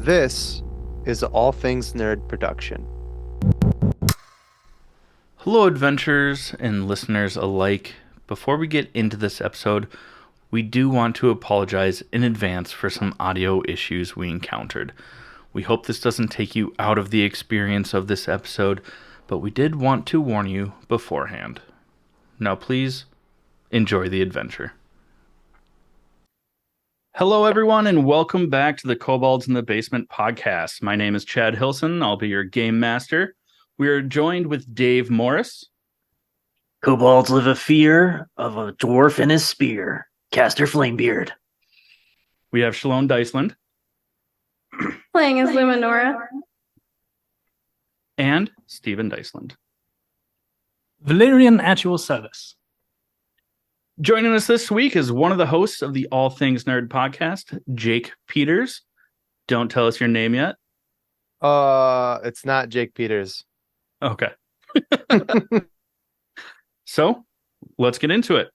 This is All Things Nerd production. Hello, adventurers and listeners alike. Before we get into this episode, we do want to apologize in advance for some audio issues we encountered. We hope this doesn't take you out of the experience of this episode, but we did want to warn you beforehand. Now please, enjoy the adventure. Hello, everyone, and welcome back to the Kobolds in the Basement podcast. My name is Chad Hillson. I'll be your game master. We are joined with Dave Morris. Kobolds live a fear of a dwarf and his spear. Caster Flamebeard. We have Schaloan Dysland. Playing as Luminora. And Stephen Dysland. Valerian at your service. Joining us this week is one of the hosts of the All Things Nerd podcast, Jake Peters. Don't tell us your name yet. It's not Jake Peters. Okay. So, let's get into it.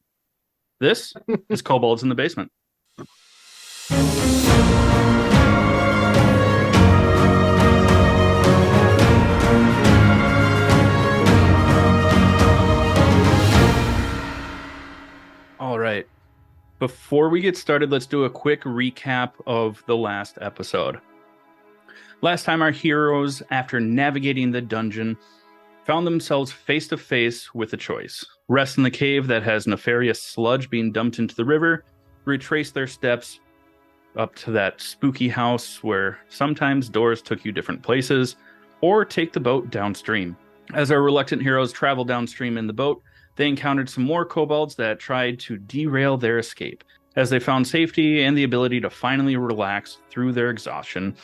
This is Kobolds in the Basement. All right. Before we get started, let's do a quick recap of the last episode. Last time, our heroes, after navigating the dungeon, found themselves face to face with a choice. Rest in the cave that has nefarious sludge being dumped into the river, retrace their steps up to that spooky house where sometimes doors took you different places, or take the boat downstream. As our reluctant heroes travel downstream in the boat, they encountered some more kobolds that tried to derail their escape. As they found safety and the ability to finally relax through their exhaustion,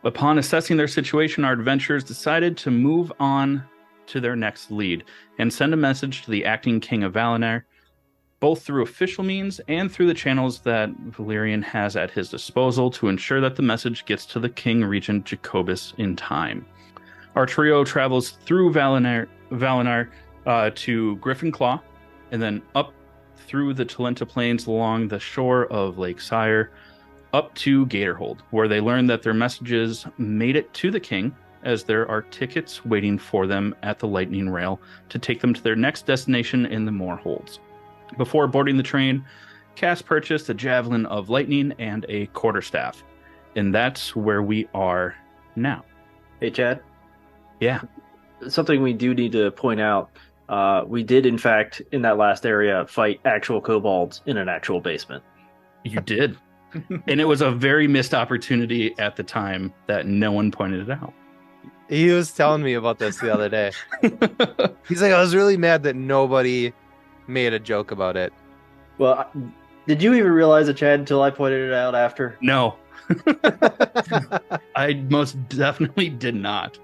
upon assessing their situation, our adventurers decided to move on to their next lead and send a message to the acting king of Valerian, both through official means and through the channels that Valerian has at his disposal to ensure that the message gets to the king regent Jacobus in time. Our trio travels through Valerian to Griffin Claw, and then up through the Talenta Plains along the shore of Lake Sire, up to Gatorhold, where they learn that their messages made it to the king, as there are tickets waiting for them at the lightning rail to take them to their next destination in the Mror Holds. Before boarding the train, Cass purchased a javelin of lightning and a quarterstaff, and that's where we are now. Hey, Chad. Yeah. Something we do need to point out. We did, in fact, in that last area, fight actual kobolds in an actual basement. You did. And it was a very missed opportunity at the time that no one pointed it out. He was telling me about this the other day. He's like, I was really mad that nobody made a joke about it. Well, did you even realize it, Chad, until I pointed it out after? No. I most definitely did not.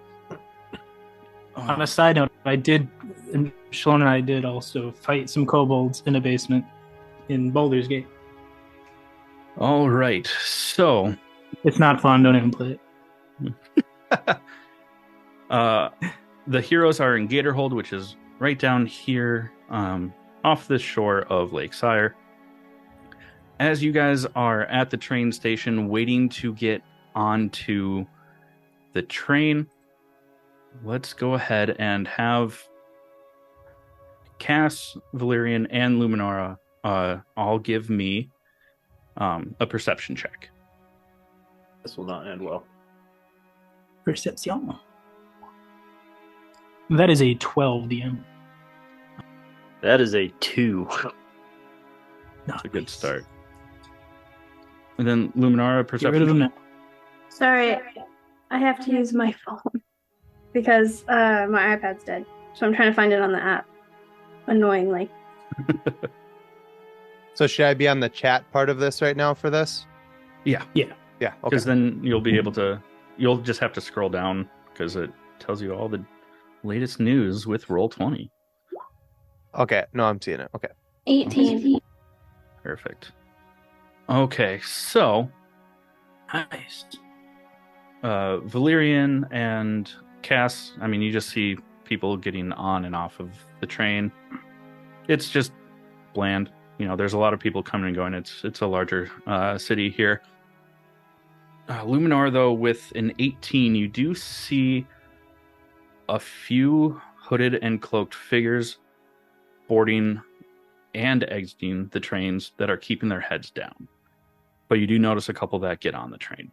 On a side note, Schaloan and I did also fight some kobolds in a basement in Baldur's Gate. All right. So, It's not fun, don't even play it. the heroes are in Gatorhold, which is right down here off the shore of Lake Sire. As you guys are at the train station waiting to get onto the train, let's go ahead and have Cass, Valerian, and Luminora all give me a perception check. This will not end well. Perception. That is a 12 DM. That is a 2. That's a good start. And then Luminara, Get rid of perception. them now. Sorry, I have to use my phone because my iPad's dead. So I'm trying to find it on the app. Annoyingly. So should I be on the chat part of this right now for this? Yeah. Yeah. Okay. Because then you'll be able to, you'll just have to scroll down because it tells you all the latest news with Roll20. Okay. No, I'm seeing it. Okay. 18. Perfect. Okay, so Nice. Valerian and Cass, I mean, you just see people getting on and off of the train. It's just bland. You know, there's a lot of people coming and going. It's a larger city here. Luminora, though, with an 18, you do see a few hooded and cloaked figures boarding and exiting the trains that are keeping their heads down. But you do notice a couple that get on the train.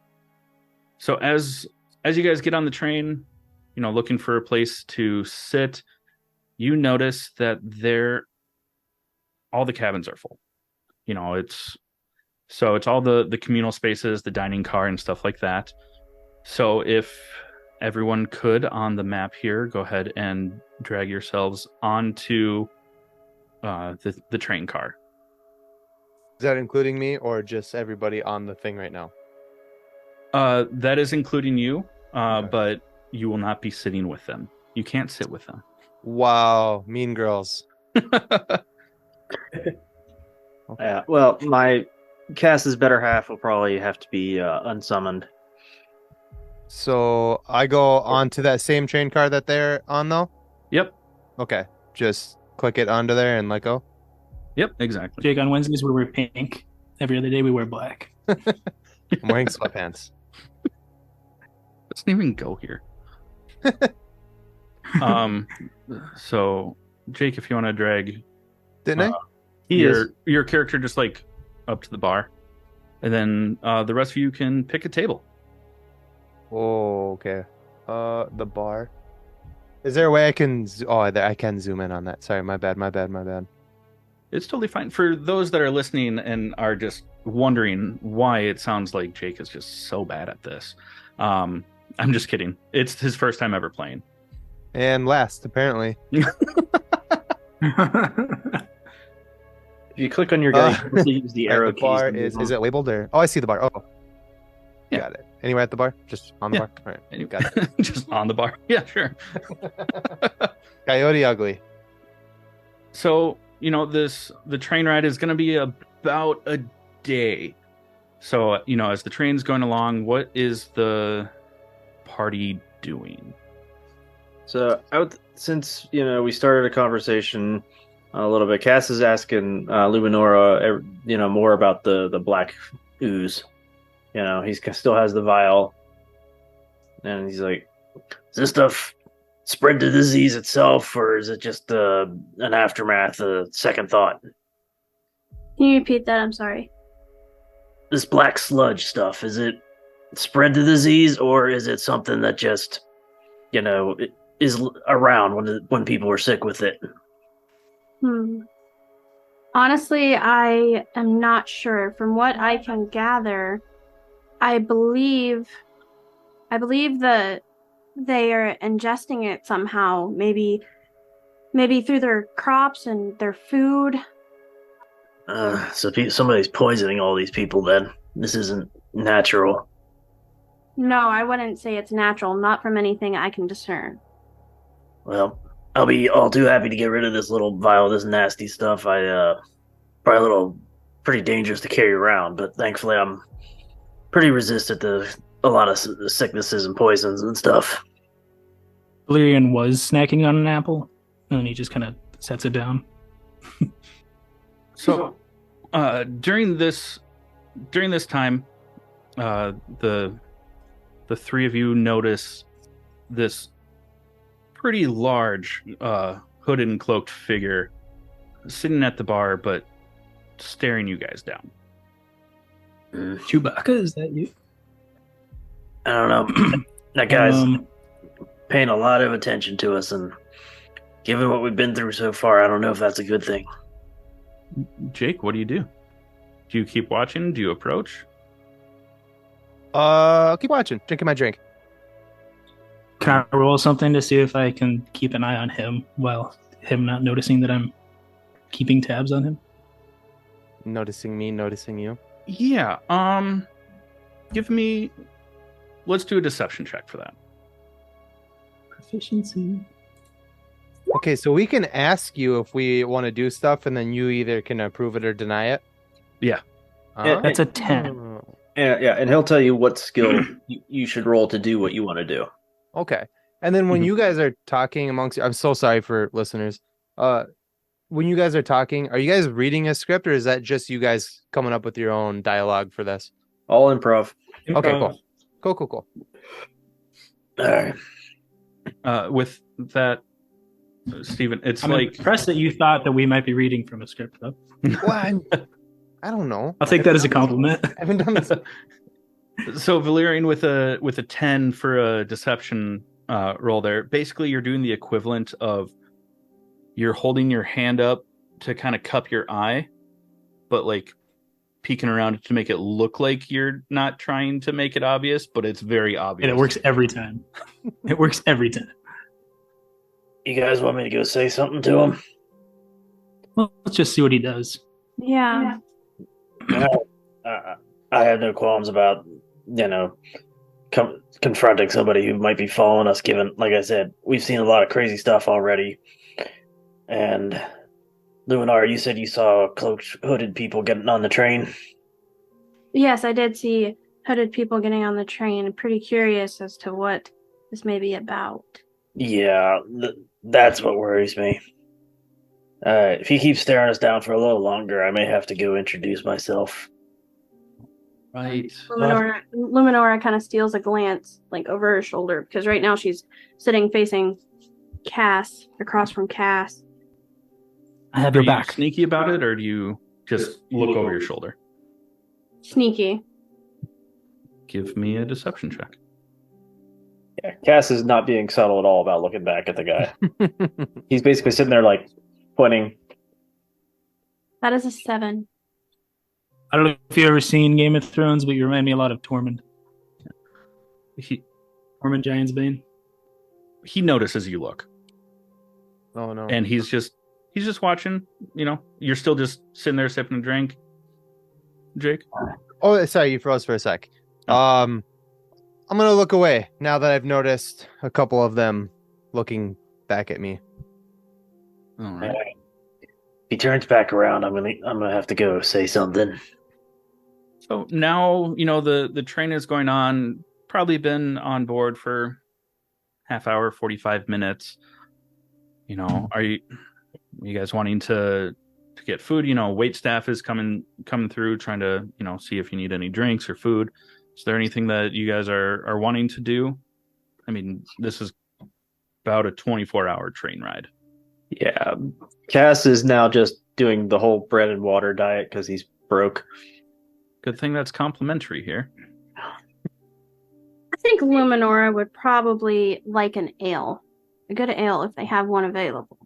So as you guys get on the train, looking for a place to sit, you notice that all the cabins are full. It's all the communal spaces, the dining car and stuff like that. So if everyone could on the map here, go ahead and drag yourselves onto the train car. Is that including me or just everybody on the thing right now? That is including you, Okay. but you will not be sitting with them. You can't sit with them. Wow, mean girls. Yeah. Well, my Cass's better half will probably have to be unsummoned. So I go onto that same train car that they're on, though? Yep. Okay, just click it onto there and let go. Yep, exactly. Jake, on Wednesdays we wear pink. Every other day we wear black. I'm wearing sweatpants. Doesn't even go here. So Jake, if you want to drag Didn't I? your character just like up to the bar, and then the rest of you can pick a table. Oh, okay. The bar. Is there a way I can? I can zoom in on that. Sorry, my bad. It's totally fine. For those that are listening and are just wondering why it sounds like Jake is just so bad at this, I'm just kidding. It's his first time ever playing. And last, apparently. If you click on your guy, you can use the arrow the bar keys. is it labeled or? Oh, I see the bar. Oh, Yeah. got it. Anywhere at the bar? Just on the Yeah. bar. All right, And you got it. just on the bar. Yeah, sure. Coyote Ugly. So, the train ride is going to be about a day. So, as the train's going along, what is the party doing? So, since we started a conversation a little bit, Cass is asking Luminora, more about the black ooze. He still has the vial, and he's like, "Does this stuff spread the disease itself, or is it just an aftermath, a second thought?" Can you repeat that? I'm sorry. This black sludge stuff, is it spread the disease, or is it something that just, is around when people are sick with it? Honestly, I am not sure. From what I can gather, I believe that they are ingesting it somehow. Maybe through their crops and their food. So somebody's poisoning all these people then. This isn't natural. No, I wouldn't say it's natural, not from anything I can discern. Well, I'll be all too happy to get rid of this little vial of this nasty stuff. Probably pretty dangerous to carry around, but thankfully I'm pretty resistant to a lot of sicknesses and poisons and stuff. Valerian was snacking on an apple, and then he just kind of sets it down. So, during this time, the three of you notice this pretty large hooded and cloaked figure sitting at the bar, but staring you guys down. Chewbacca, is that you? I don't know. That guy's paying a lot of attention to us, and given what we've been through so far, I don't know if that's a good thing. Jake, what do you do? Do you keep watching? Do you approach? I'll keep watching, drinking my drink. Can I roll something to see if I can keep an eye on him while him not noticing that I'm keeping tabs on him? Noticing me, noticing you. Yeah. Let's do a deception check for that. Proficiency. Okay, so we can ask you if we want to do stuff, and then you either can approve it or deny it. Yeah. That's a 10. Oh, Yeah, and he'll tell you what skill you should roll to do what you want to do. okay. And then when you guys are talking amongst, I'm so sorry for listeners. When you guys are talking, are you guys reading a script, or is that just you guys coming up with your own dialogue for this? All improv. Okay, cool. Cool. All right. With that, Stephen, it's I'm like impressed that you thought that we might be reading from a script, though. Well, I don't know. I'll take that as a compliment. I haven't done this. so Valerian with a 10 for a deception roll there. Basically, you're doing the equivalent of you're holding your hand up to kind of cup your eye, but like peeking around to make it look like you're not trying to make it obvious, but it's very obvious. And it works every time. It works every time. You guys want me to go say something to him? Well, let's just see what he does. Yeah. I have no qualms about, confronting somebody who might be following us, given, like I said, we've seen a lot of crazy stuff already. And Luminara, you said you saw cloaked, hooded people getting on the train. Yes, I did see hooded people getting on the train. I'm pretty curious as to what this may be about. Yeah, that's what worries me. If he keeps staring us down for a little longer, I may have to go introduce myself. Right. Luminora kind of steals a glance, like over her shoulder, because right now she's sitting facing Cass, across from Cass. I have Are your you back. sneaky about it, or do you just look over your shoulder? Sneaky. Give me a deception check. Yeah, Cass is not being subtle at all about looking back at the guy. He's basically sitting there, like, pointing. That is a 7. I don't know if you've ever seen Game of Thrones, but you remind me a lot of Tormund. Tormund Giantsbane. He notices you look, Oh no. and he's just watching. You're still just sitting there sipping a drink. Jake. Oh, sorry, you froze for a sec. I'm gonna look away now that I've noticed a couple of them looking back at me. All right. If he turns back around, I'm gonna have to go say something. So now the train is going on. Probably been on board for half hour, 45 minutes. Are you guys wanting to get food? Wait staff is coming through, trying to see if you need any drinks or food. Is there anything that you guys are wanting to do? I mean, this is about a 24-hour train ride. Yeah, Cass is now just doing the whole bread and water diet because he's broke. Good thing that's complimentary here. I think Luminora would probably like an ale. A good ale if they have one available.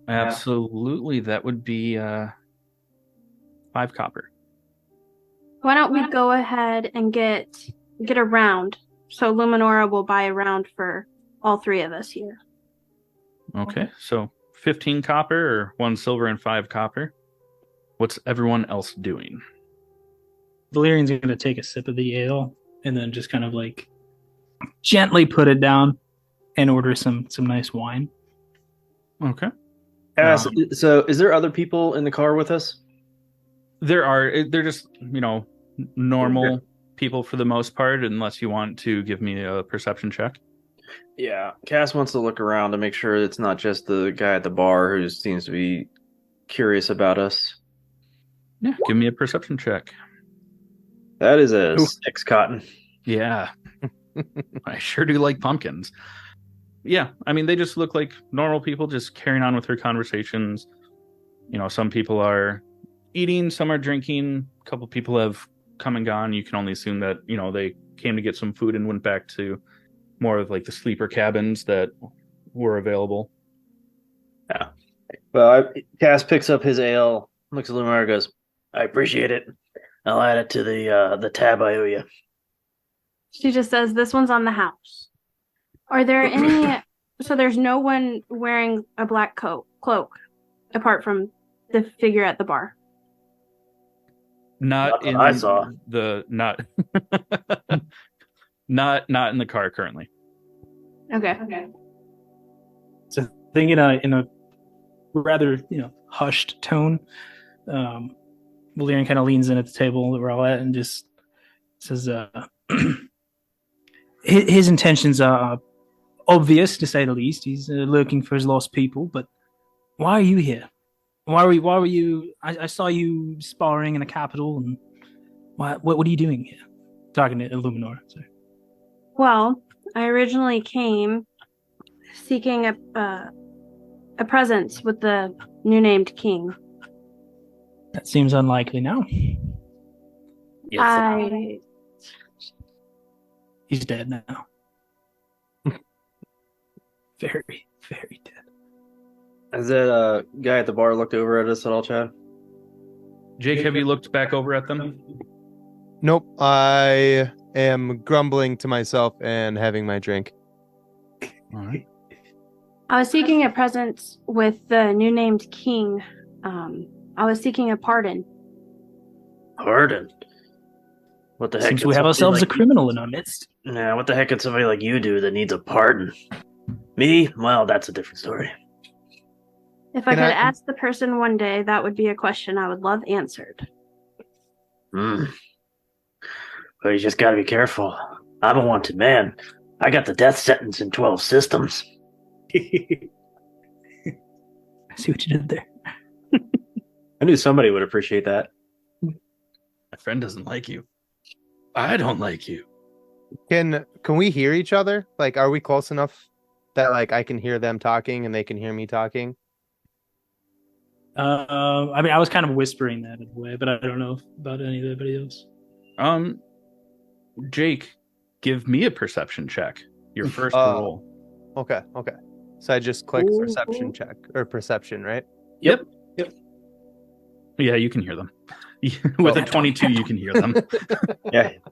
Absolutely, that would be 5 copper. Why don't we go ahead and get a round? So Luminora will buy a round for all 3 of us here. Okay, so 15 copper or 1 silver and 5 copper. What's everyone else doing? Valerian's going to take a sip of the ale and then just kind of like gently put it down and order some nice wine. Okay. So is there other people in the car with us? They're just, normal people for the most part, unless you want to give me a perception check. Yeah, Cass wants to look around to make sure it's not just the guy at the bar who seems to be curious about us. Yeah, give me a perception check. That is a 6, Cotton. Yeah. I sure do like pumpkins. Yeah, I mean, they just look like normal people just carrying on with their conversations. Some people are eating, some are drinking. A couple people have come and gone. You can only assume that, they came to get some food and went back to more of like the sleeper cabins that were available. Yeah. Well, Cass picks up his ale, looks at Luminara, and goes, "I appreciate it. I'll add it to the tab I owe you." She just says, "This one's on the house." Are there any? So there's no one wearing a black cloak, apart from the figure at the bar. Not in I saw the not not in the car currently. Okay. So I think in a rather hushed tone, Valerian kind of leans in at the table that we're all at and just says, his intentions are obvious, to say the least. He's looking for his lost people, but why are you here? Why were you? I saw you sparring in the capital, and what are you doing here? Talking to Luminora. Sorry. Well, I originally came seeking a presence with the new named king. That seems unlikely now. I He's dead now. Very, very dead. Has that guy at the bar looked over at us at all, Chad? Jake, have you looked back over at them? Nope. I am grumbling to myself and having my drink. All right. I was seeking a presence with the new named king. I was seeking a pardon. Pardon? What the heck? Seems could we have somebody ourselves a like- criminal in our midst. Nah, what the heck could somebody like you do that needs a pardon? Me? Well, that's a different story. If I Can could I- ask the person one day, that would be a question I would love answered. But you just gotta be careful. I'm a wanted man. I got the death sentence in 12 systems. I see what you did there. I knew somebody would appreciate that. My friend doesn't like you. I don't like you. Can we hear each other? Like, are we close enough that like I can hear them talking and they can hear me talking? I mean, I was kind of whispering that in a way, but I don't know about anybody else. Jake, give me a perception check. Your first Uh, roll. Okay. So I just click Ooh. perception check or perception, right? Yeah, you can hear them. With a 22, you can hear them.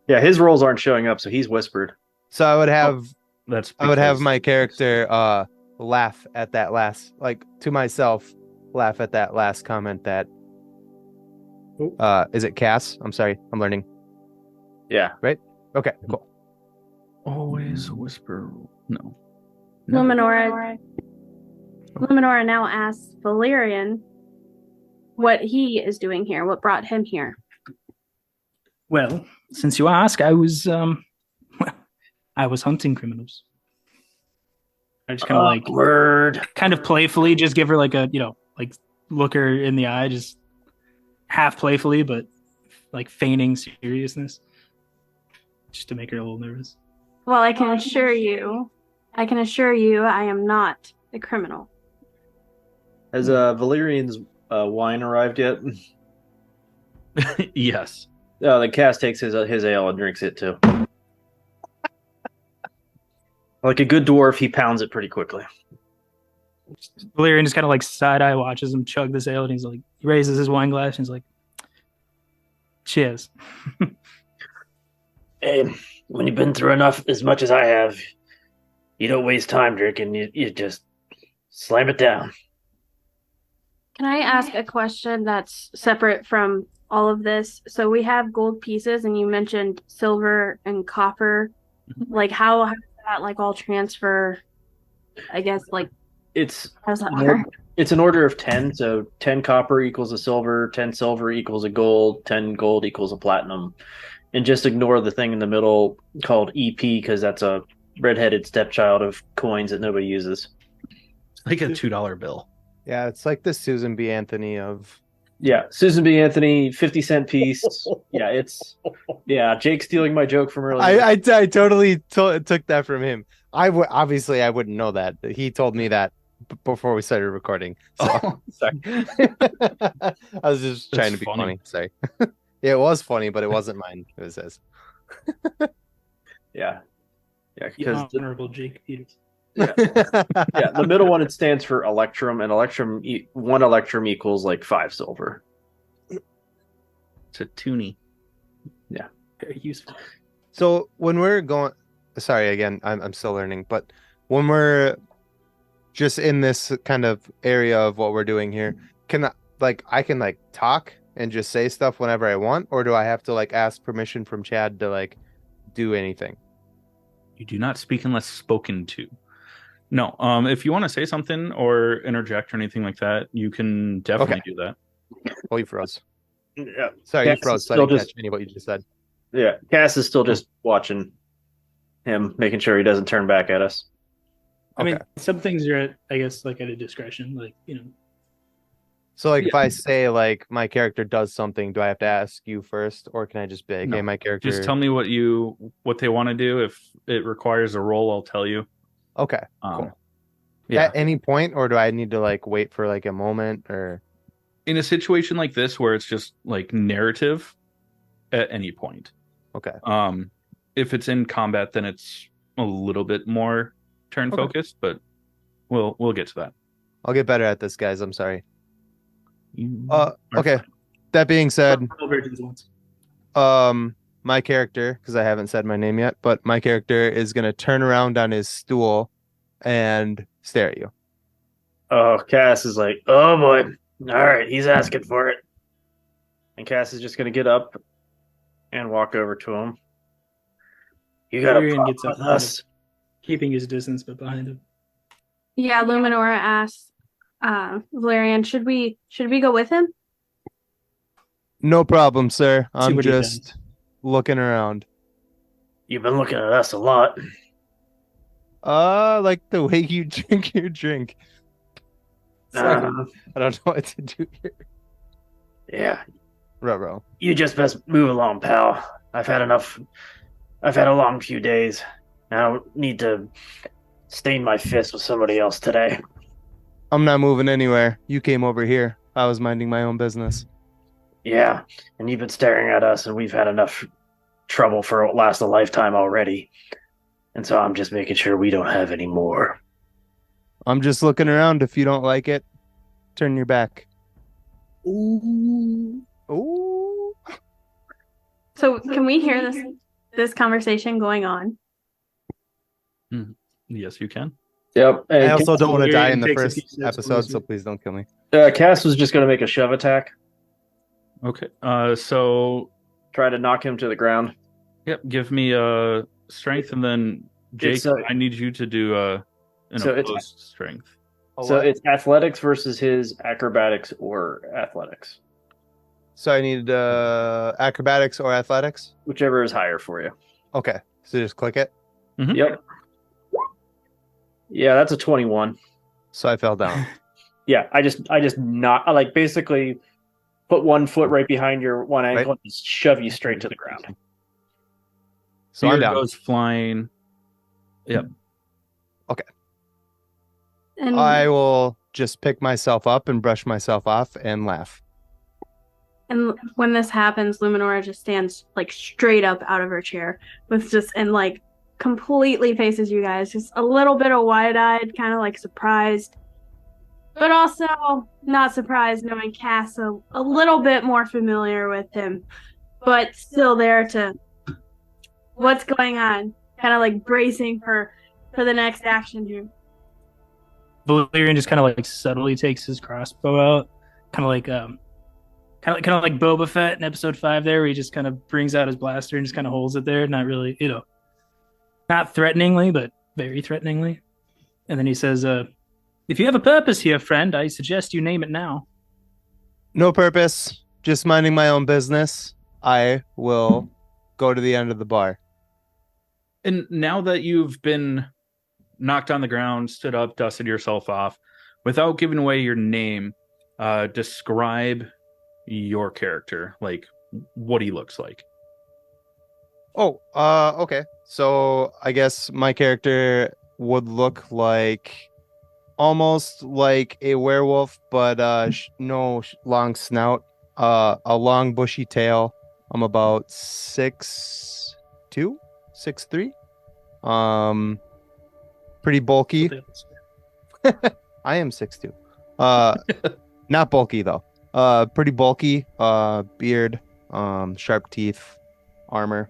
Yeah, his rolls aren't showing up, so he's whispered. So I would have That's I would have because- my character laugh at that last, like to myself, laugh at that last comment that is it Cass? I'm sorry, I'm learning. Yeah. Okay, cool. always whisper. No. Luminora now asks Valerian what he is doing here, what brought him here. Well, since you ask, I was hunting criminals. I just kind of Word. kind of playfully just give her like a, like look her in the eye, just half playfully, but like feigning seriousness, just to make her a little nervous. Well, I can assure you, I am not a criminal. Has Valerian's wine arrived yet? Yes. Oh, then Cass takes his ale and drinks it too. Like a good dwarf, he pounds it pretty quickly. Valerian just kind of like side eye watches him chug this ale, and he's like, he raises his wine glass and he's like, cheers. Hey, when you've been through enough, as much as I have, you don't waste time drinking. You just slam it down. Can I ask a question that's separate from all of this? So we have gold pieces, and you mentioned silver and copper. Like, how does that like all transfer? I guess like It's how does that work? it's an order of 10. So 10 copper equals a silver, 10 silver equals a gold, 10 gold equals a platinum. And just ignore the thing in the middle called EP because that's a redheaded stepchild of coins that nobody uses. It's like a $2 bill. Yeah, it's like the Susan B. Anthony of. Yeah, Susan B. Anthony, 50-cent piece. Yeah, Jake stealing my joke from earlier. I totally took that from him. Obviously I wouldn't know that. He told me that before we started recording. So Oh, sorry. I was just trying to be funny. funny. Sorry. Yeah, it was funny, but it wasn't mine. It was his. Yeah, The because honorable Jake Peters. the middle one, it stands for electrum, and one electrum equals like 5 silver. it's a toonie. Very useful. So when we're going, sorry again, I'm still learning, but when we're just in this kind of area of what we're doing here, I can talk and just say stuff whenever I want, or do I have to like ask permission from Chad to like do anything? You do not speak unless spoken to. No. If you want to say something or interject or anything like that, you can definitely do that. Oh, you froze. Yeah, Sorry, you Cass froze. is So I didn't still just- catch any of what you just said. yeah. Cass is still just watching him, making sure he doesn't turn back at us. I mean, Okay. some things are at, I guess, like at a discretion. Like, So like if Yeah. I say like my character does something, do I have to ask you first, or can I just be like, No. hey, my character? Just tell me what they want to do. If it requires a roll, I'll tell you. Okay, Um, cool. Yeah. At any point, or do I need to like wait for like a moment, or In a situation like this where it's just like narrative, at any point. okay? If it's in combat, then it's a little bit more turn Okay. focused, but we'll get to that. I'll get better at this, guys. I'm sorry. You are Okay. fine. That being said, Virgins once. my character, because I haven't said my name yet, but my character is gonna turn around on his stool and stare at you. Oh, Cass is like, oh boy. All right, he's asking for it. And Cass is just going to get up and walk over to him. You got a Valerian problem gets up with us? keeping his distance, but behind him. Yeah, Luminora asks, Valerian, should we go with him? No problem, sir. See I'm what he just looking around. You've been looking at us a lot. Like the way you drink your drink. Sorry, I don't know what to do here. Yeah, Ruh-roh. you just best move along, pal. I've had enough. I've had a long few days. I don't need to stain my fist with somebody else today. I'm not moving anywhere. You came over here. I was minding my own business. Yeah, and you've been staring at us, and we've had enough trouble for last a lifetime already. And so I'm just making sure we don't have any more. I'm just looking around. If you don't like it, turn your back. Ooh. Ooh. So can we hear this conversation going on? Yes, you can. Yep. I also don't want to die in the Valerian takes a first few steps episode, closer. so please don't kill me. Cass was just going to make a shove attack, Okay. So try to knock him to the ground. yep, give me a strength, and then Jake, It's, I need you to do an so it's- opposed strength. So it's athletics versus his acrobatics or athletics, So I need acrobatics or athletics? whichever is higher for you. Okay. So just click it. Mhm. Yep. Yeah, that's a 21. So I fell down. Yeah, I just I like basically put one foot right behind your one ankle and just shove you straight to the ground. So I'm Beard down. goes flying. Yep. And I will just pick myself up and brush myself off and laugh. And when this happens, Luminora just stands like straight up out of her chair with just and like completely faces you guys, just a little bit of wide-eyed, kind of like surprised, but also not surprised knowing Cass a little bit more familiar with him, but still there to what's going on, kind of like bracing for the next action here. Valerian just kind of like subtly takes his crossbow out, kind of like Boba Fett in episode 5 there, where he just kind of brings out his blaster and just kind of holds it there, not really, not threateningly, but very threateningly. And then he says, if you have a purpose here, friend, I suggest you name it now. No purpose. Just minding my own business. I will go to the end of the bar. And now that you've been knocked on the ground, stood up, dusted yourself off, without giving away your name, describe your character, like what he looks like. Oh, okay. So I guess my character would look like almost like a werewolf, but no long snout, a long bushy tail. I'm about 6'2", 6'3". Pretty bulky. I am 6'2". Not bulky though. Pretty bulky. Beard, sharp teeth, armor.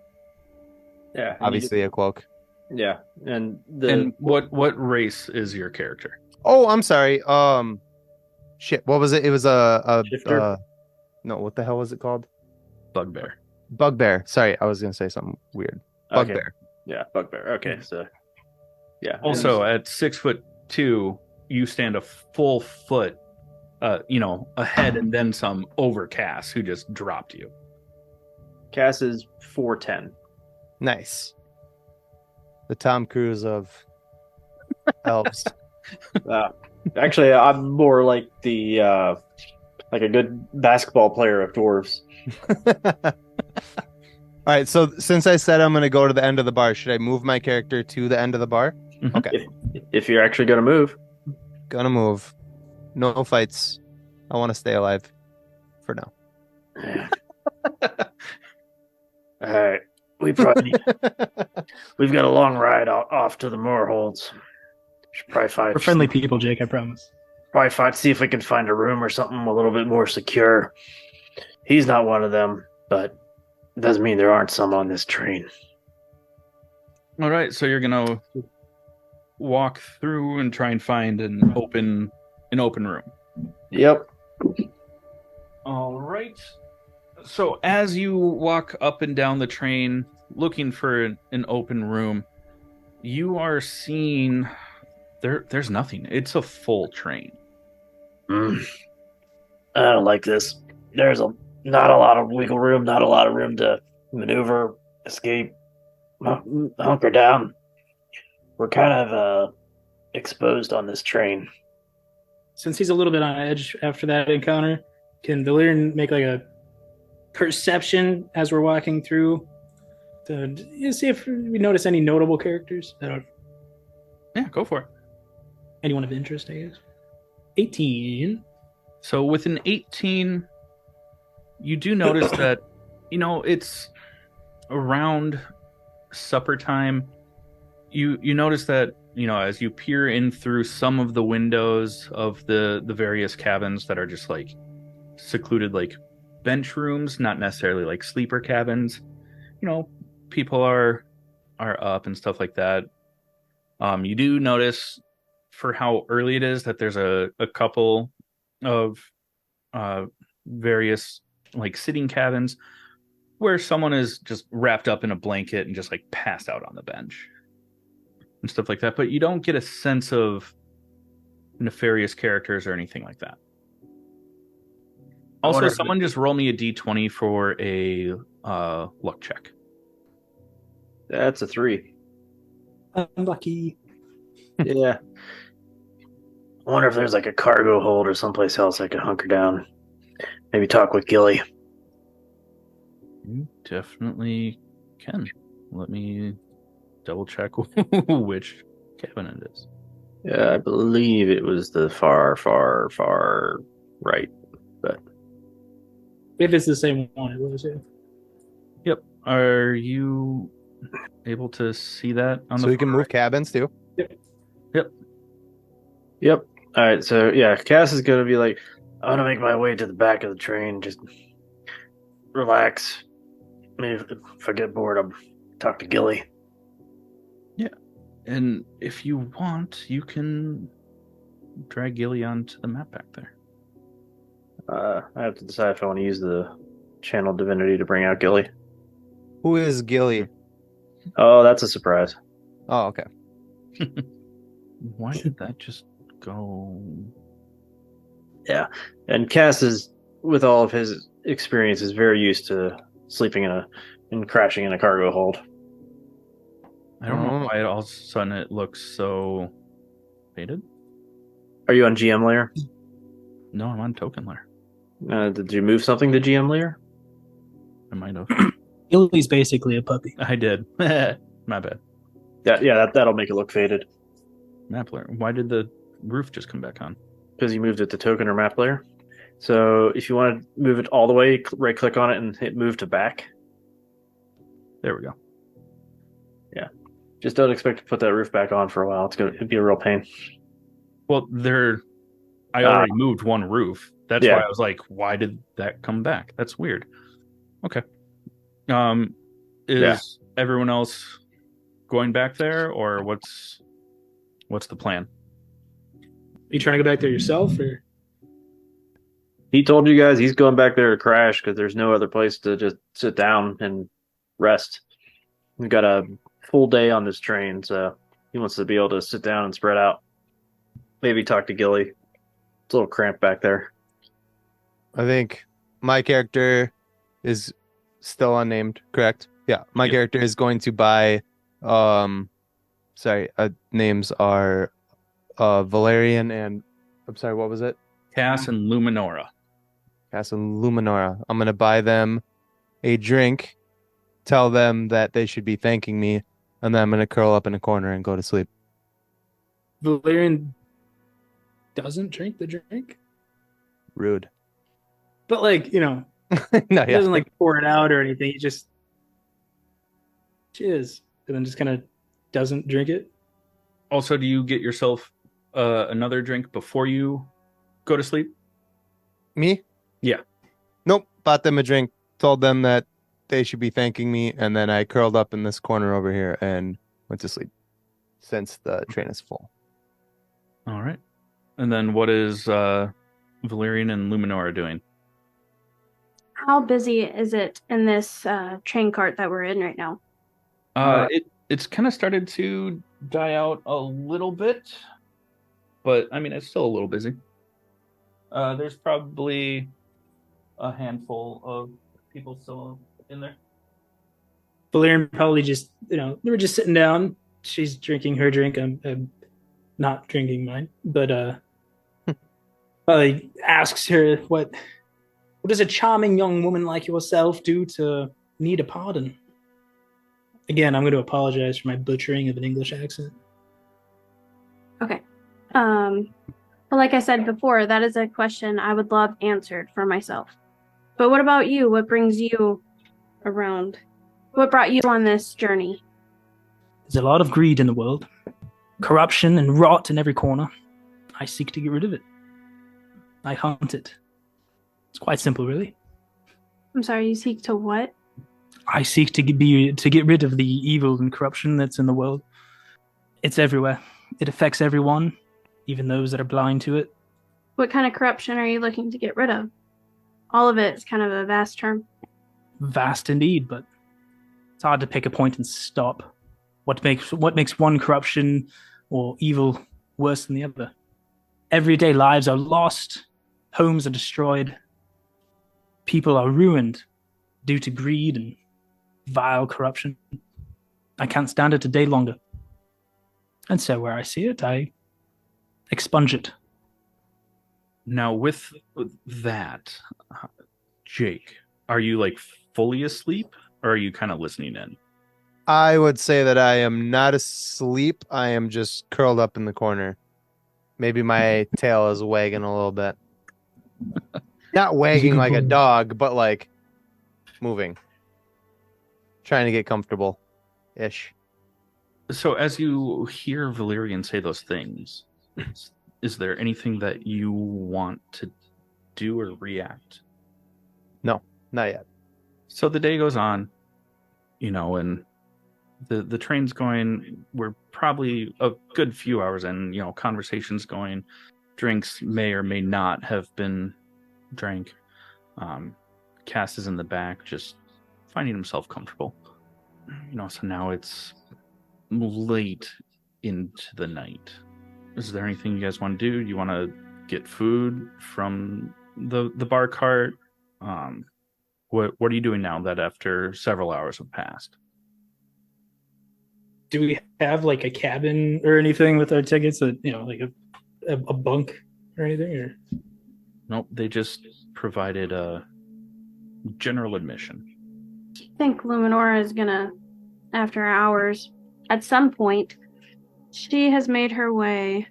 Yeah, Obviously a cloak. yeah, and And what race is your character? Oh, I'm sorry. Shit. What was it? It was a Shifter? no. What the hell was it called? Bugbear. Bugbear. Sorry, I was gonna say something weird. Okay. Bugbear. Yeah, bugbear. Okay, so yeah. Also, at 6'2", you stand a full foot, ahead and then some over Cass, who just dropped you. Cass is 4'10". Nice. The Tom Cruise of elves. Actually, I'm more like the like a good basketball player of dwarves. All right, so since I said I'm going to go to the end of the bar, should I move my character to the end of the bar? Mhm. Okay, If you're actually gonna move. gonna move. No fights. I want to stay alive for now. All right, we've got a long ride off to the Mror Holds. Should probably find We're friendly people, Jake. I promise. see if we can find a room or something a little bit more secure. He's not one of them, but it doesn't mean there aren't some on this train. All right, so you're gonna walk through and try and find an open room. Yep. All right. So as you walk up and down the train looking for an open room, you are seeing there's nothing. It's a full train. I don't like this. There's not a lot of wiggle room, not a lot of room to maneuver, escape, hunker down. We're kind of exposed on this train. Since he's a little bit on edge after that encounter, can Valerian make like a perception as we're walking through to see if we notice any notable characters that are Yeah, go for it. anyone of interest, I guess? 18. So with an 18, you do notice that, it's around supper time. You notice that, as you peer in through some of the windows of the various cabins that are just like secluded, like bench rooms, not necessarily like sleeper cabins, people are up and stuff like that. You do notice for how early it is that there's a couple of various like sitting cabins where someone is just wrapped up in a blanket and just like passed out on the bench and stuff like that, but you don't get a sense of nefarious characters or anything like that. Also, someone just roll me a d20 for a luck check. That's a 3. Unlucky. Yeah. I wonder if there's like a cargo hold or someplace else I could hunker down. Maybe talk with Gilly. You definitely can. Let me double check which cabin it is. Yeah, I believe it was the far, far, far right. But If it's the same one, it was, yeah. Yep. Are you able to see that on So the we can far move right? cabins too. Yep. All right. So yeah, Cass is gonna be like, I'm gonna make my way to the back of the train. Just relax. Maybe if I get bored, I'll talk to Gilly. And if you want, you can drag Gilly onto the map back there. I have to decide if I want to use the channel divinity to bring out Gilly. Who is Gilly? Oh, that's a surprise. Oh, okay. Why did that just go? Yeah, and Cass is, with all of his experience, is very used to sleeping and crashing in a cargo hold. I don't know why all of a sudden it looks so faded. Are you on GM layer? No, I'm on token layer. Did you move something to GM layer? I might have. Gilly's basically a puppy. I did. My bad. Yeah, that'll make it look faded. Map layer. Why did the roof just come back on? Because you moved it to token or map layer. So if you want to move it all the way, right click on it and hit move to back. There we go. Yeah. Just don't expect to put that roof back on for a while. It'd be a real pain. Well, I already moved one roof. That's Yeah. why I was like, why did that come back? That's weird. Okay. Is everyone else going back there, or what's the plan? Are you trying to go back there yourself, or? He told you guys he's going back there to crash because there's no other place to just sit down and rest. We've got a full day on this train, so he wants to be able to sit down and spread out. Maybe talk to Gilly. It's a little cramped back there. I think my character is still unnamed, correct? Yeah, my character is going to buy names are Valerian and I'm sorry, what was it? Cass and Luminora. Cass and Luminora. I'm gonna buy them a drink, tell them that they should be thanking me, and then I'm gonna curl up in a corner and go to sleep. Valerian doesn't drink the drink, Rude. but like No, he yeah. doesn't like pour it out or anything. He just cheers and then just kind of doesn't drink it. Also, do you get yourself another drink before you go to sleep? Me? Yeah. Nope. Bought them a drink, told them that they should be thanking me, and then I curled up in this corner over here and went to sleep since the train is full. All right. And then what is Valerian and Luminora doing? How busy is it in this train cart that we're in right now? It's kind of started to die out a little bit, but I mean it's still a little busy. There's probably a handful of people still in there. Valerian probably just, they were just sitting down. She's drinking her drink. I'm not drinking mine, but probably asks her what does a charming young woman like yourself do to need a pardon? Again, I'm going to apologize for my butchering of an English accent. Okay. Well, like I said before, that is a question I would love answered for myself. But what about you? What brings you around? What brought you on this journey? There's a lot of greed in the world, corruption and rot in every corner. I seek to get rid of it. I hunt it. It's quite simple, really. I'm sorry, you seek to what? I seek to get rid of the evil and corruption that's in the world. It's everywhere. It affects everyone, even those that are blind to it. What kind of corruption are you looking to get rid of? All of it is kind of a vast term. Vast indeed, but it's hard to pick a point and stop. What makes one corruption or evil worse than the other? Everyday lives are lost, homes are destroyed, people are ruined due to greed and vile corruption. I can't stand it a day longer. And so where I see it, I expunge it. Now, with that, Jake, are you like fully asleep or are you kind of listening in? I would say that I am not asleep. I am just curled up in the corner. Maybe my tail is wagging a little bit. Not wagging like a dog, but like moving. Trying to get comfortable-ish. So as you hear Valerian say those things, is there anything that you want to do or react? No, not yet. So the day goes on, and the train's going. We're probably a good few hours in, conversations going. Drinks may or may not have been drank. Cass is in the back, just finding himself comfortable. So now it's late into the night. Is there anything you guys want to do? Do you want to get food from the bar cart? What are you doing now that after several hours have passed? Do we have like a cabin or anything with our tickets that, like a bunk or anything? Or Nope, they just provided a general admission. I think Luminora is gonna, after hours, at some point, she has made her way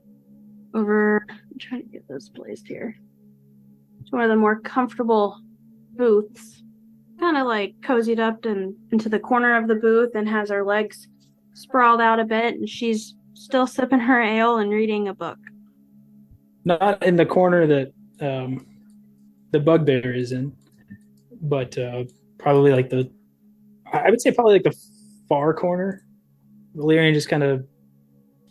over. I'm trying to get this placed here. To one of the more comfortable booths. Kind of like cozied up into the corner of the booth and has her legs sprawled out a bit, and she's still sipping her ale and reading a book. not in the corner that the bugbear is in, but probably like I would say probably like the far corner. Valerian just kind of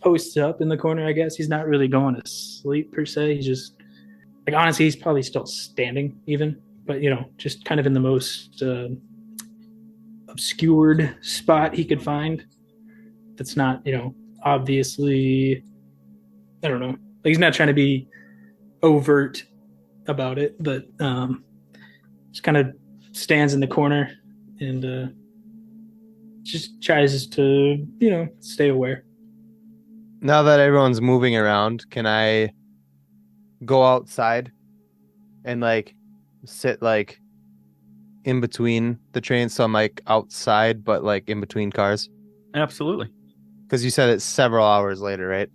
posts up in the corner, I guess. He's not really going to sleep per se. He's just, like, honestly, he's probably still standing even, but, just kind of in the most obscured spot he could find that's not, obviously, I don't know. Like, he's not trying to be overt about it, but just kind of stands in the corner and just tries to, stay aware. Now that everyone's moving around, can I go outside and like sit like in between the trains, so I'm like outside, but like in between cars? Absolutely. Because you said it's several hours later, right?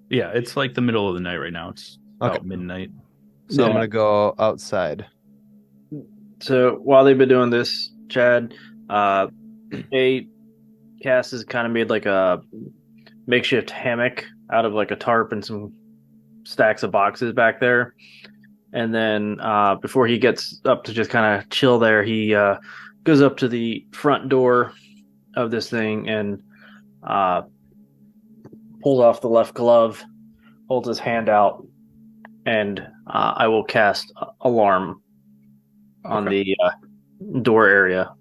Yeah, it's like the middle of the night right now. It's about Okay. midnight. So I'm Yeah. gonna go outside. So while they've been doing this, Chad, Cass has kind of made like a makeshift hammock out of like a tarp and some stacks of boxes back there. And then before he gets up to just kind of chill there, he goes up to the front door of this thing and pulls off the left glove, holds his hand out, and I will cast alarm on the door area.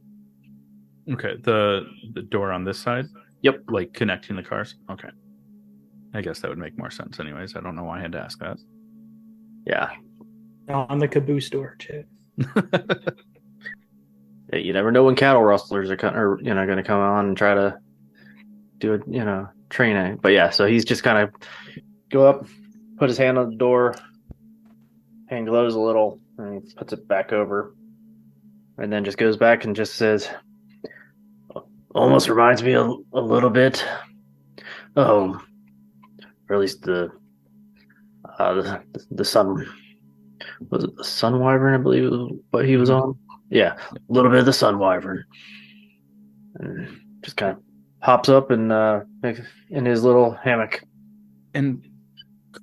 Okay, the door on this side? Yep. Like connecting the cars? Okay. I guess that would make more sense anyways. I don't know why I had to ask that. Yeah. On the caboose door, Chad. You never know when cattle rustlers are going to come on and try to do it, training. But yeah, so he's just kind of go up, put his hand on the door, hand glows a little, and he puts it back over, and then just goes back and just says, almost reminds me a little bit, or at least the sun, was it the sun wyvern, I believe was what he was on. Yeah, a little bit of the sun wyvern, and just kind of hops up and in his little hammock. And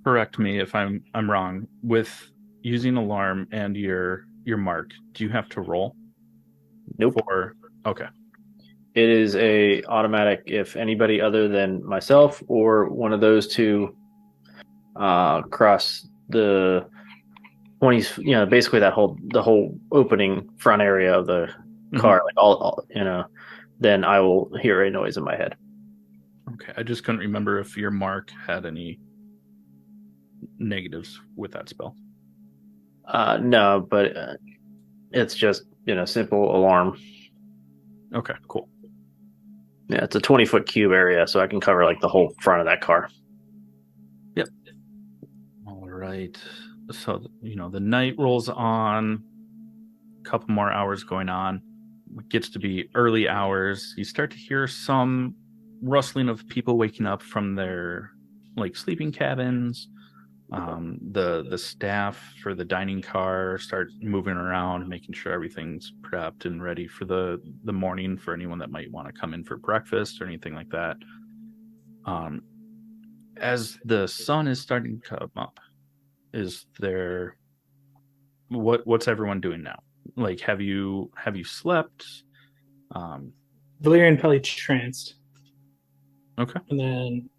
correct me if I'm wrong. With using alarm and your mark, do you have to roll? Nope. Okay. It is a automatic if anybody other than myself or one of those two cross the 20s, basically the whole opening front area of the car, like all, then I will hear a noise in my head. Okay, I just couldn't remember if your mark had any negatives with that spell. No, but it's just simple alarm. Okay, cool. Yeah, it's a 20-foot cube area, so I can cover like the whole front of that car. Yep. All right. So the night rolls on. A couple more hours going on. It gets to be early hours. You start to hear some rustling of people waking up from their like sleeping cabins. The staff for the dining car start moving around, making sure everything's prepped and ready for the morning for anyone that might want to come in for breakfast or anything like that. As the sun is starting to come up, is there what's everyone doing now? Like, have you slept? Valerian probably tranced. Okay. And then,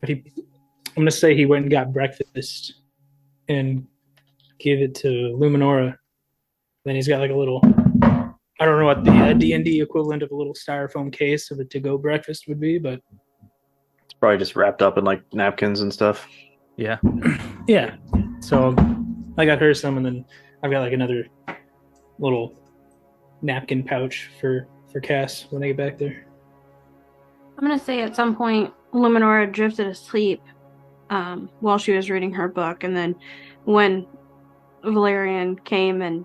I'm going to say he went and got breakfast and gave it to Luminora. Then he's got like a little, I don't know what the D&D equivalent of a little styrofoam case of a to-go breakfast would be, but It's probably just wrapped up in like napkins and stuff. Yeah. yeah. So I got her some, and then I've got like another little napkin pouch for Cass when I get back there. I'm going to say at some point, Luminora drifted asleep while she was reading her book. And then when Valerian came and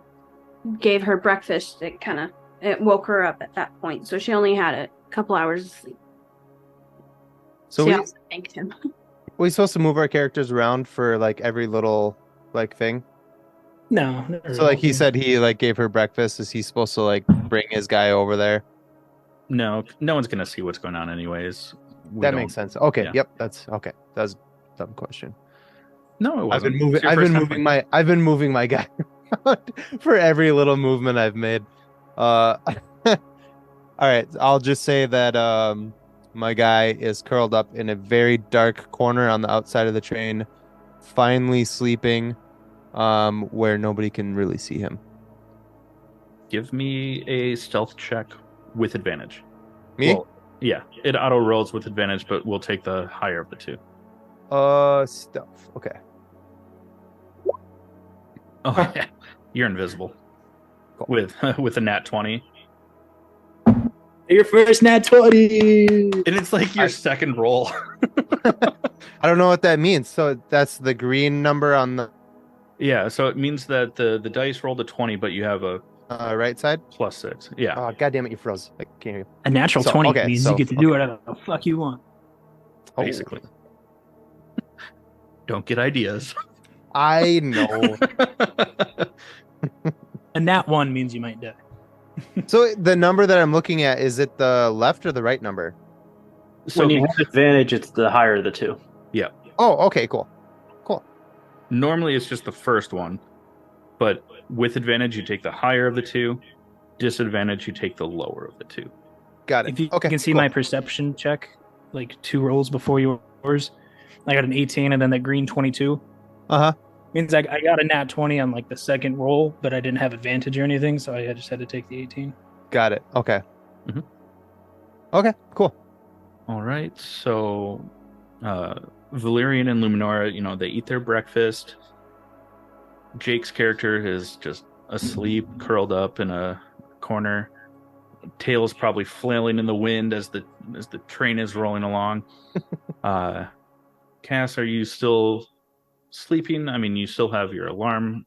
gave her breakfast, it woke her up at that point. So she only had a couple hours of sleep. So she also thanked him. we supposed to move our characters around for like every little like thing? No. So like he said he like gave her breakfast. Is he supposed to like bring his guy over there? No one's gonna see what's going on anyways. That makes sense. Okay. Yeah. Yep. That's okay. That's a dumb question. No, it wasn't. I've been moving my guy around for every little movement I've made. All right. I'll just say that my guy is curled up in a very dark corner on the outside of the train, finally sleeping, where nobody can really see him. Give me a stealth check with advantage. Me? Well, yeah, it auto rolls with advantage, but we'll take the higher of the two. Stealth. Okay. Oh yeah, you're invisible. Cool. With a nat 20. Your first nat 20! And it's like your second roll. I don't know what that means. So that's the green number on the Yeah, so it means that the dice rolled a 20, but you have a Right side. +6. Yeah. Oh, God damn it, you froze. I can't hear you. A natural So, 20 okay, means so- you get to do whatever the fuck you want. Oh, Basically. Don't get ideas. I know. A nat 1 means you might die. So the number that I'm looking at, is it the left or the right number? So When you have advantage, it's the higher of the two. Oh, okay, cool. normally it's just the first one, but with advantage you take the higher of the two. Disadvantage you take the lower of the two. Got it. If you Okay, can see cool. my perception check, like 2 rolls before yours, I got an 18 and then that green 22. Uh-huh. Means I got a nat 20 on like the second roll, but I didn't have advantage or anything, so I just had to take the 18. Got it. Okay. Mhm. Okay, cool. All right, so Valerian and Luminora, they eat their breakfast. Jake's character is just asleep, curled up in a corner. Tail's probably flailing in the wind as the train is rolling along. Cass, are you still sleeping? I mean, you still have your alarm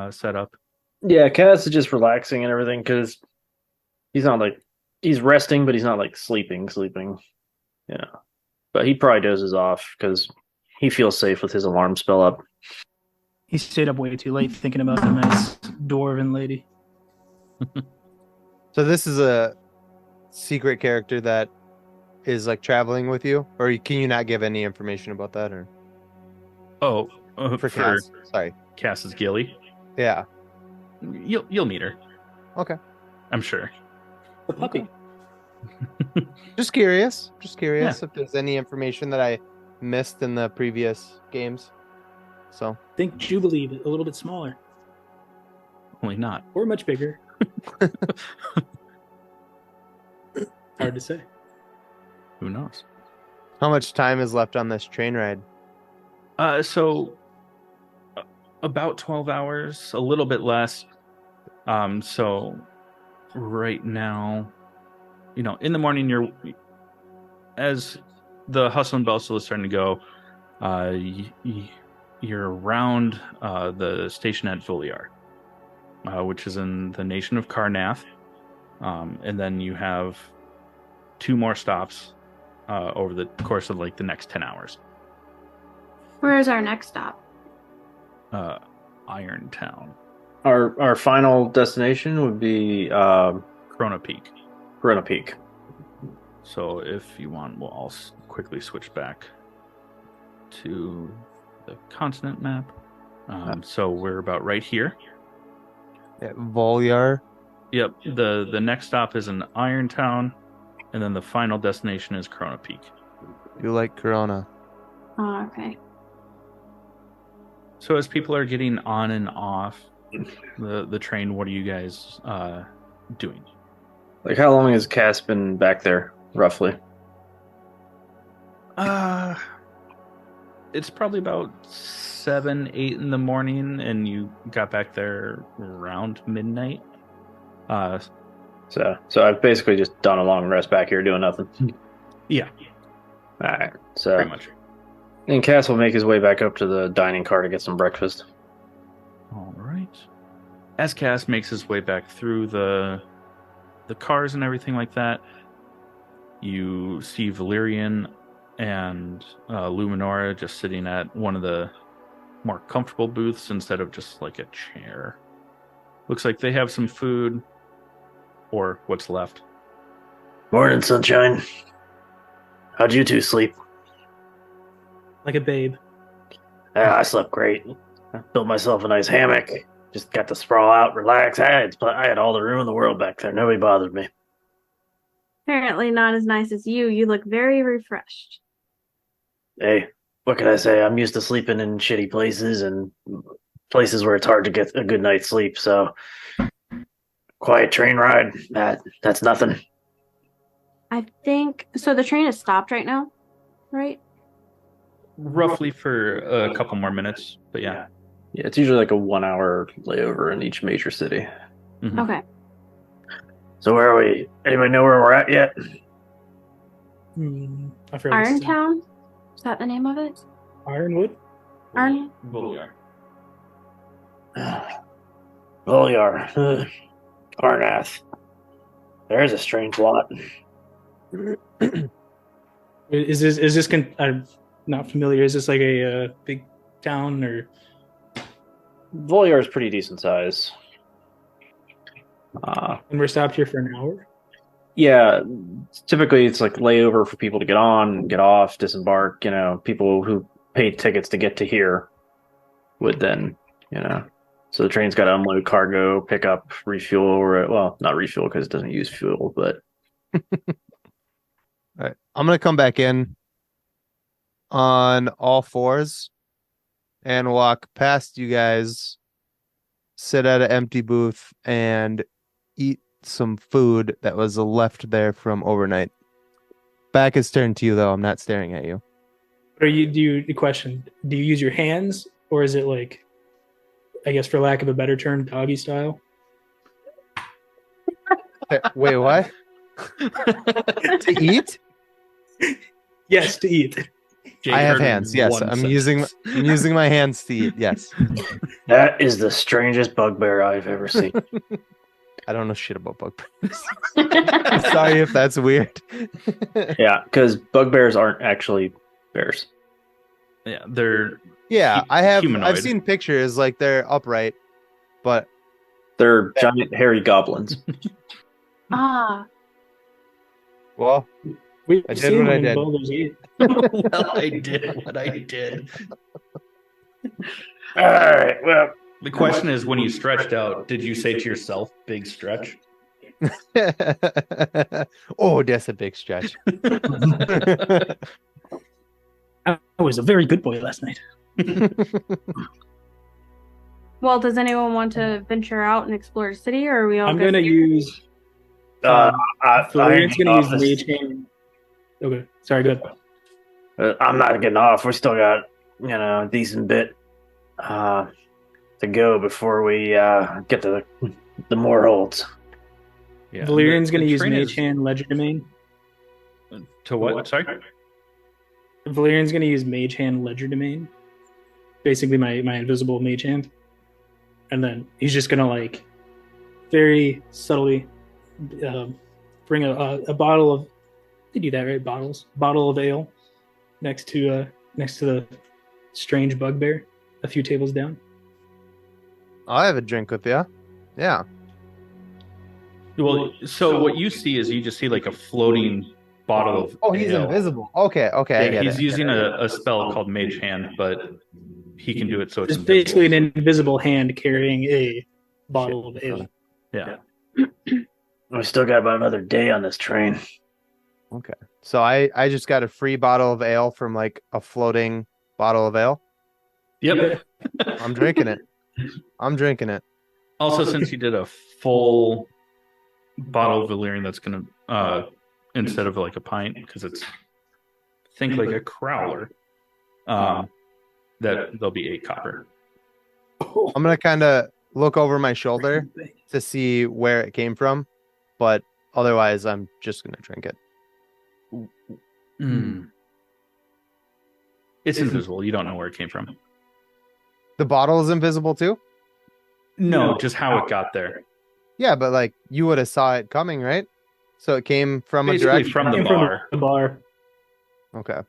set up. Yeah, Cass is just relaxing and everything because he's not like he's resting, but he's not like sleeping. Yeah, but he probably dozes off because he feels safe with his alarm spell up. He stayed up way too late thinking about the nice dwarven lady. So this is a secret character that is like traveling with you, or can you not give any information about that, or Oh, for Cass? Sorry. Cass's Gilly. Yeah. You'll meet her. Okay. I'm sure. The puppy. Just curious if there's any information that I missed in the previous games. So Think Jubilee, but a little bit smaller. Only not. Or much bigger. Hard to say. Who knows? how much time is left on this train ride? So about 12 hours, a little bit less. So right now, in the morning, as the hustle and bustle is starting to go, you're around the station at Voliar, which is in the nation of Karnath. And then you have 2 more stops over the course of the next 10 hours. Where is our next stop? Iron Town. Our final destination would be Corona Peak. Corona Peak. So if you want, I'll quickly switch back to the continent map. So we're about right here. At Voliar. Yep. The next stop is in Iron Town, and then the final destination is Corona Peak. You like Corona? Oh, okay. So as people are getting on and off the train, what are you guys doing? Like, how long has Cass been back there, roughly? It's probably about 7, 8 in the morning, and you got back there around midnight. So I've basically just done a long rest back here doing nothing. Yeah, All right. So pretty much. and Cass will make his way back up to the dining car to get some breakfast. All right. As Cass makes his way back through the cars and everything like that, you see Valerian and Luminora just sitting at one of the more comfortable booths instead of just like a chair. Looks like they have some food, or what's left. Morning, sunshine. How'd you two sleep? Like a babe. I slept great. I built myself a nice hammock. Just got to sprawl out, relax. I had all the room in the world back there. Nobody bothered me. Apparently not as nice as you. You look very refreshed. Hey, what can I say? I'm used to sleeping in shitty places and places where it's hard to get a good night's sleep. So, quiet train ride. That's nothing. I think so. The train is stopped right now, right? Roughly for a couple more minutes, but yeah. Yeah, it's usually like a 1-hour layover in each major city. Mhm. Okay. So where are we? Anybody know where we're at yet? I forgot what's the- Irontown? Is that the name of it? Ironwood? Iron? Voliar. Volyar. Karnath. There's a strange lot. I'm not familiar. Is this like a big town or? Volyar is pretty decent size. And we're stopped here for an hour. Yeah, typically it's like layover for people to get on, get off, disembark. People who paid tickets to get to here would then, so the train's got to unload cargo, pick up, refuel, or well, not refuel because it doesn't use fuel, but All right. I'm gonna come back in on all fours and walk past you guys, sit at an empty booth, and eat some food that was left there from overnight. Back is turned to you, though. I'm not staring at you. The question, do you use your hands or is it like, I guess for lack of a better term, doggy style? Wait, what? To eat? Yes, to eat. Jake I have heard hands. Yes, one I'm sentence. using my hands to eat. Yes. that is the strangest bugbear I've ever seen. I don't know shit about bugbears. Sorry if that's weird. Yeah, because bugbears aren't actually bears. Yeah, they're Yeah, I've humanoid. seen pictures like they're upright, but They're giant hairy goblins. Ah, well, We've I did seen what I them in did. Baldur's Gate. well, I did what I did. All right, well, The question is, when you stretched out, did you say to yourself, "Big stretch"? oh, that's a big stretch. I was a very good boy last night. well, does anyone want to venture out and explore the city, or are we all I'm good gonna here? use. Valerian's gonna use Mage Hand. Okay, sorry, go ahead. I'm not getting off. We still got, a decent bit to go before we get to the Mror Holds. Yeah, Valerian's the gonna use train Mage is- Hand Ledger Domain. To what? Sorry. Valerian's gonna use Mage Hand Ledger Domain. Basically, my invisible Mage Hand, and then he's just gonna like very subtly bring a bottle of. They do that, right? Bottle of ale next to the strange bugbear, a few tables down. I'll have a drink with you. Yeah. Well, so what you see is you just see like a floating bottle of. Oh, he's ale. invisible. Okay, I Yeah, get he's it. using a spell called Mage Hand, but he can do it so it's It's basically an invisible. invisible hand carrying a bottle of ale. Yeah. We still got about another day on this train. Okay. So I just got a free bottle of ale from like a floating bottle of ale. Yep. I'm drinking it. I'm drinking it. Also, since you did a full bottle of Valerian, that's gonna instead of like a pint, because it's think like a crowler. That there'll be 8 copper. I'm gonna kind of look over my shoulder to see where it came from, but otherwise I'm just gonna drink it. It's invisible. You don't know where it came from. The bottle is invisible too? No, just how it got there. Yeah, but like you would have saw it coming, right? So it came from a Basically direction. from the Came from bar. the bar. Okay.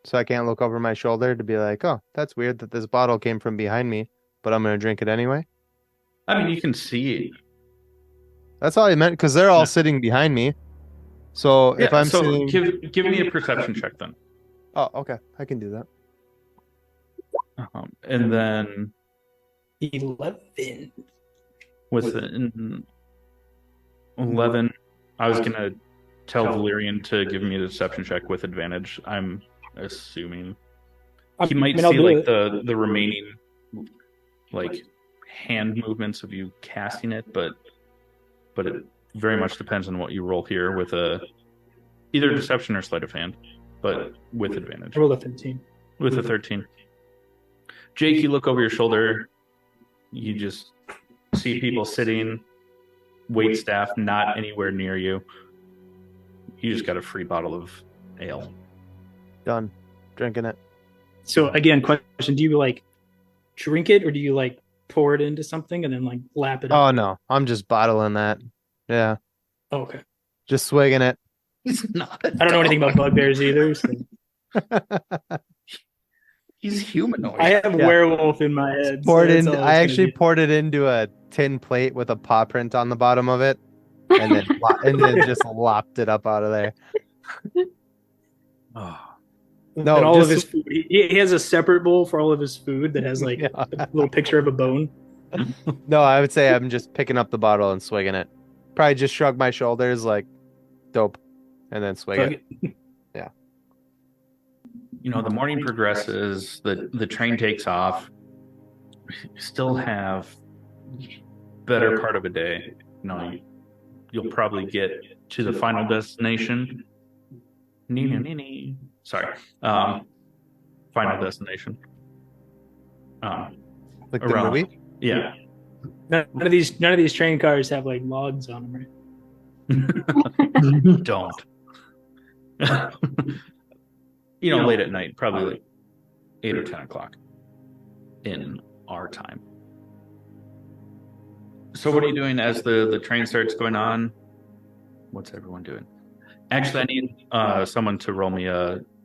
So I can't look over my shoulder to be like, oh, that's weird that this bottle came from behind me, but I'm gonna drink it anyway. I mean, you can see. That's all I meant, because they're all sitting behind me. So if I'm so sitting, give me a perception check then. oh, okay, I can do that. And then 11. with an 11, I was gonna tell Valerian to give me a deception check with advantage. I'm assuming he might I'll see do like it. the remaining like hand movements of you casting it, but it very much depends on what you roll here with either deception or sleight of hand, but with advantage. I rolled a 13. With a 13. Jake, you look over your shoulder, you just see people sitting, wait staff not anywhere near you. You just got a free bottle of ale. Done. Drinking it. So again, question: do you like drink it or do you like pour it into something and then like lap it Oh up? no, I'm just bottling that. Yeah, Oh, okay. just swigging it. He's not. I don't know anything about bugbears either. So. He's humanoid. I have Yeah. werewolf in my head. Poured so that's in. all it's I gonna actually be. poured it into a tin plate with a paw print on the bottom of it, and then just lopped it up out of there. Oh. No, and all of just- his food. He has a separate bowl for all of his food that has like Yeah. a little picture of a bone. No, I would say I'm just picking up the bottle and swigging it. Probably just shrug my shoulders like, dope, and then swig Fuck it. You know, the morning progresses, the train takes off. We still have better part of a day. You know, you'll probably get to the final destination. Sorry. Final destination. Like the Around. movie. Yeah. None of these train cars have like logs on them, right? Don't. You know, late at night, probably like 8 or 10 o'clock in our time. So what are you doing as the train starts going on? What's everyone doing? Actually, I need someone to roll me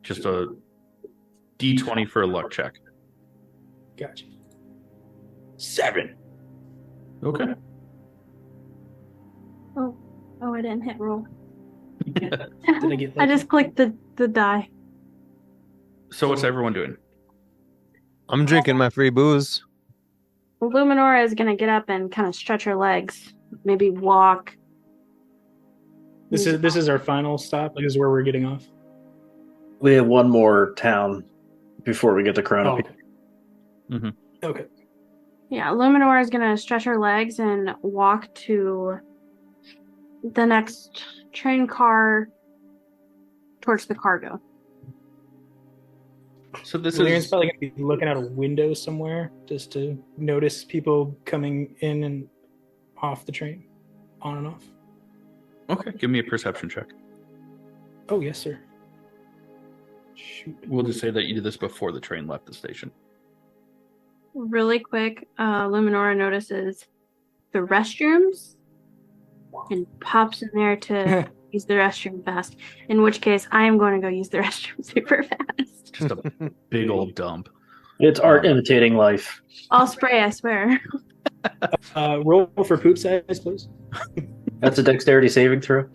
just a D20 for a luck check. Gotcha. 7. Okay. Oh, I didn't hit roll. Did I get? I just clicked the die. So what's everyone doing? I'm drinking my free booze. Luminora is gonna get up and kind of stretch her legs, maybe walk. This is our final stop. Like, this is where we're getting off. We have one more town before we get to Corona. Oh, okay. Mm-hmm. Okay. Yeah, Luminora is gonna stretch her legs and walk to the next train car towards the cargo. So this Valerian's is probably gonna be looking out a window somewhere just to notice people coming in and off the train, on and off. okay. Give me a perception check. Oh yes, sir. Shoot. We'll just say that you did this before the train left the station. Really quick, Luminora notices the restrooms and pops in there to use the restroom fast. In which case, I am going to go use the restroom super fast. Just a big old dump. It's art imitating life. I'll spray, I swear. Roll for poop size, please. That's a dexterity saving throw.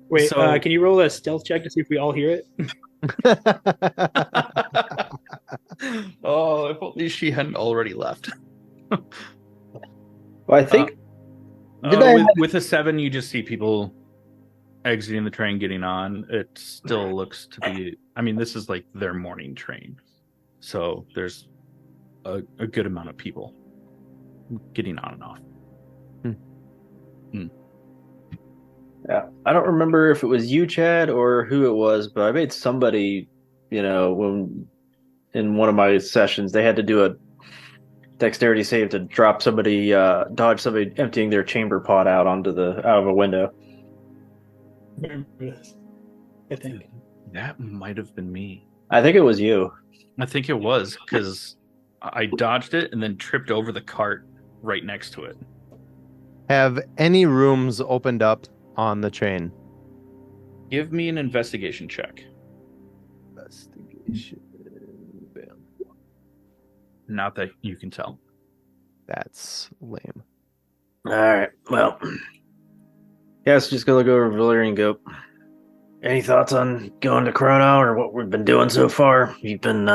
Wait, So- can you roll a stealth check to see if we all hear it? Oh, if only she hadn't already left. Well, I think Did I- with a 7, you just see people exiting the train, getting on. It still looks to be. I mean, this is like their morning train, so there's a good amount of people getting on and off. yeah, I don't remember if it was you, Chad, or who it was, but I made somebody, when in one of my sessions they had to do a dexterity save to drop somebody, dodge somebody emptying their chamber pot out out of a window. Remember this? I think. That might have been me. I think it was you. I think it was because I dodged it and then tripped over the cart right next to it. Have any rooms opened up on the train? Give me an investigation check. Investigation. Bam. Not that you can tell. That's lame. All right. Well, yeah, so just gonna go over Valerian and go. Any thoughts on going to Chrono or what we've been doing so far? You've been,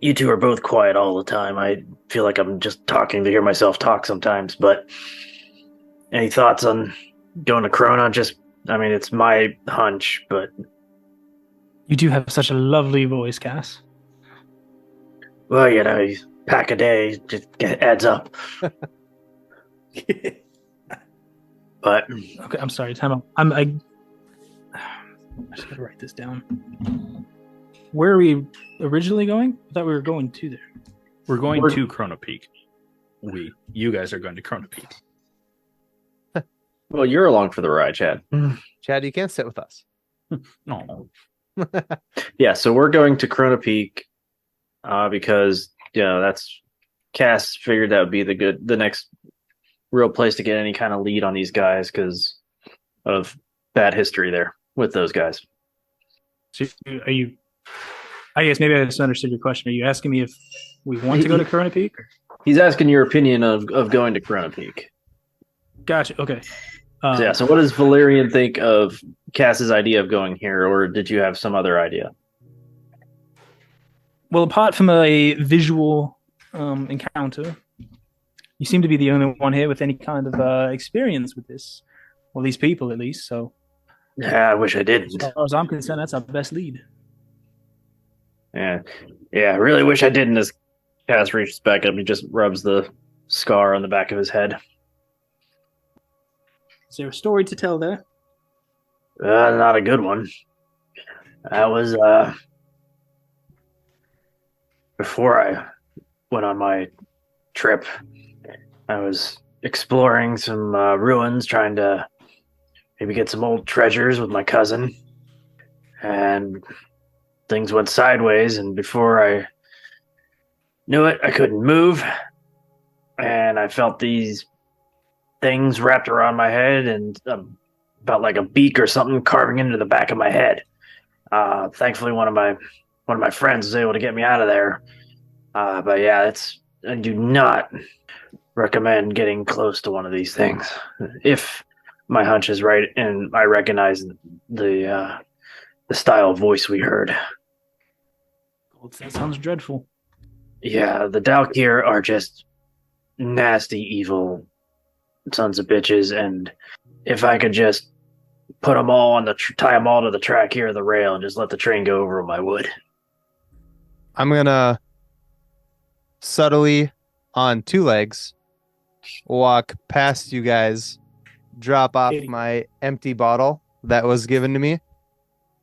you two are both quiet all the time. I feel like I'm just talking to hear myself talk sometimes. But any thoughts on going to Chrono? It's my hunch, but You do have such a lovely voice, Cass. well, you pack a day just adds up. But Okay, I'm sorry. Time out. I just gotta write this down. Where are we originally going? I thought we were going to there. We're going to Chrono Peak. You guys are going to Chrono Peak. well, you're along for the ride, Chad. Chad, you can't sit with us. No. Yeah, so we're going to Corona Peak because that's Cass figured that would be the next real place to get any kind of lead on these guys because of bad history there with those guys. So are you? I guess maybe I misunderstood your question. Are you asking me if we want to go to Corona Peak? He's asking your opinion of going to Corona Peak. Gotcha. Okay. So what does Valerian think of Cass's idea of going here, or did you have some other idea? Well, apart from a visual encounter, you seem to be the only one here with any kind of experience with this, well, these people at least. So, Yeah, I wish I didn't. as far as I'm concerned, that's our best lead. Yeah, I really wish I didn't. As Cass reaches back up, he just rubs the scar on the back of his head. Is there a story to tell there? Not a good one. That was before I went on my trip. I was exploring some ruins, trying to maybe get some old treasures with my cousin, and things went sideways. And before I knew it, I couldn't move, and I felt these things wrapped around my head and about like a beak or something carving into the back of my head. Thankfully, one of my friends was able to get me out of there. But yeah, I do not recommend getting close to one of these things. If my hunch is right and I recognize the style of voice we heard. That sounds dreadful. Yeah, the Dalkir are just nasty, evil sons of bitches, and if I could just put them all on tie them all to the track here, the rail, and just let the train go over them, I would. I'm gonna subtly on two legs walk past you guys, drop off my empty bottle that was given to me,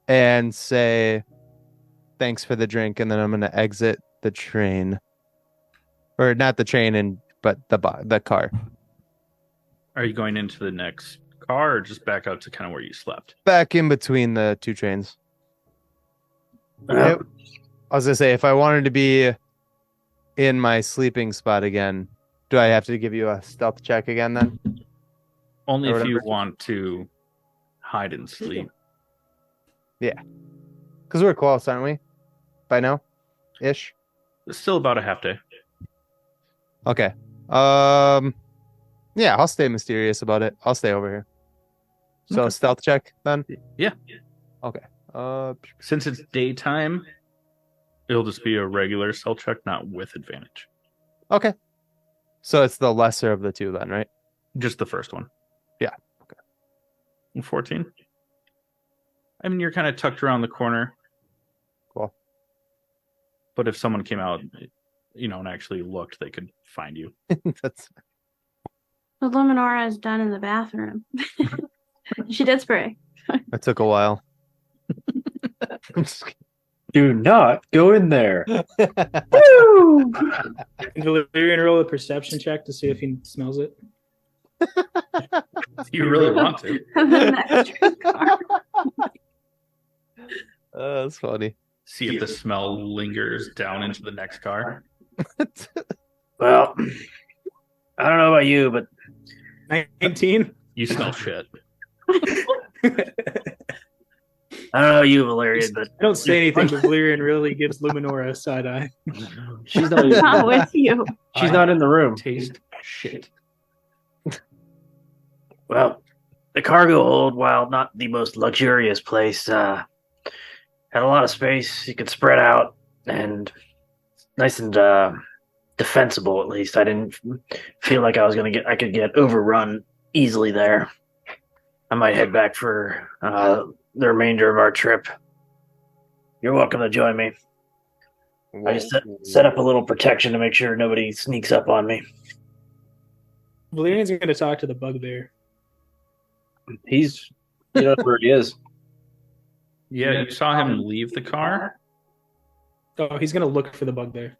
and say thanks for the drink, and then I'm gonna exit the train, or not the train, but the car. Are you going into the next car or just back out to kind of where you slept? Back in between the two trains. I was gonna say, if I wanted to be in my sleeping spot again, do I have to give you a stealth check again then? Only if you want to hide and sleep. Yeah. Because we're close, aren't we? By now? Ish? It's still about a half day. Okay. Yeah, I'll stay mysterious about it. I'll stay over here. So Okay. Stealth check then? Yeah. Okay. Since it's daytime, it'll just be a regular stealth check, not with advantage. Okay. So it's the lesser of the two then, right? Just the first one. Yeah. Okay. 14. I mean, you're kind of tucked around the corner. Cool. But if someone came out, and actually looked, they could find you. That's The Luminora is done in the bathroom. She did spray. that took a while. I'm just kidding. Do not go in there. Woo! Valerian roll a perception check to see if he smells it. If you really want to. The next car. That's funny. See if the smell lingers down into the next car. Well, I don't know about you, but 19. You smell shit. I don't know you, Valerian, but I don't say anything, but Valerian really gives Luminora a side eye. she's not. Not with you. She's not in the room. Taste shit. Well, the cargo hold, while not the most luxurious place, had a lot of space. You could spread out and nice and defensible. At least I didn't feel like I could get overrun easily there. I might head back for the remainder of our trip. You're welcome to join me. I just set up a little protection to make sure nobody sneaks up on me. Valerian's going to talk to the bugbear. He's, where he is. Yeah, you saw him leave the car. Oh, he's going to look for the bugbear.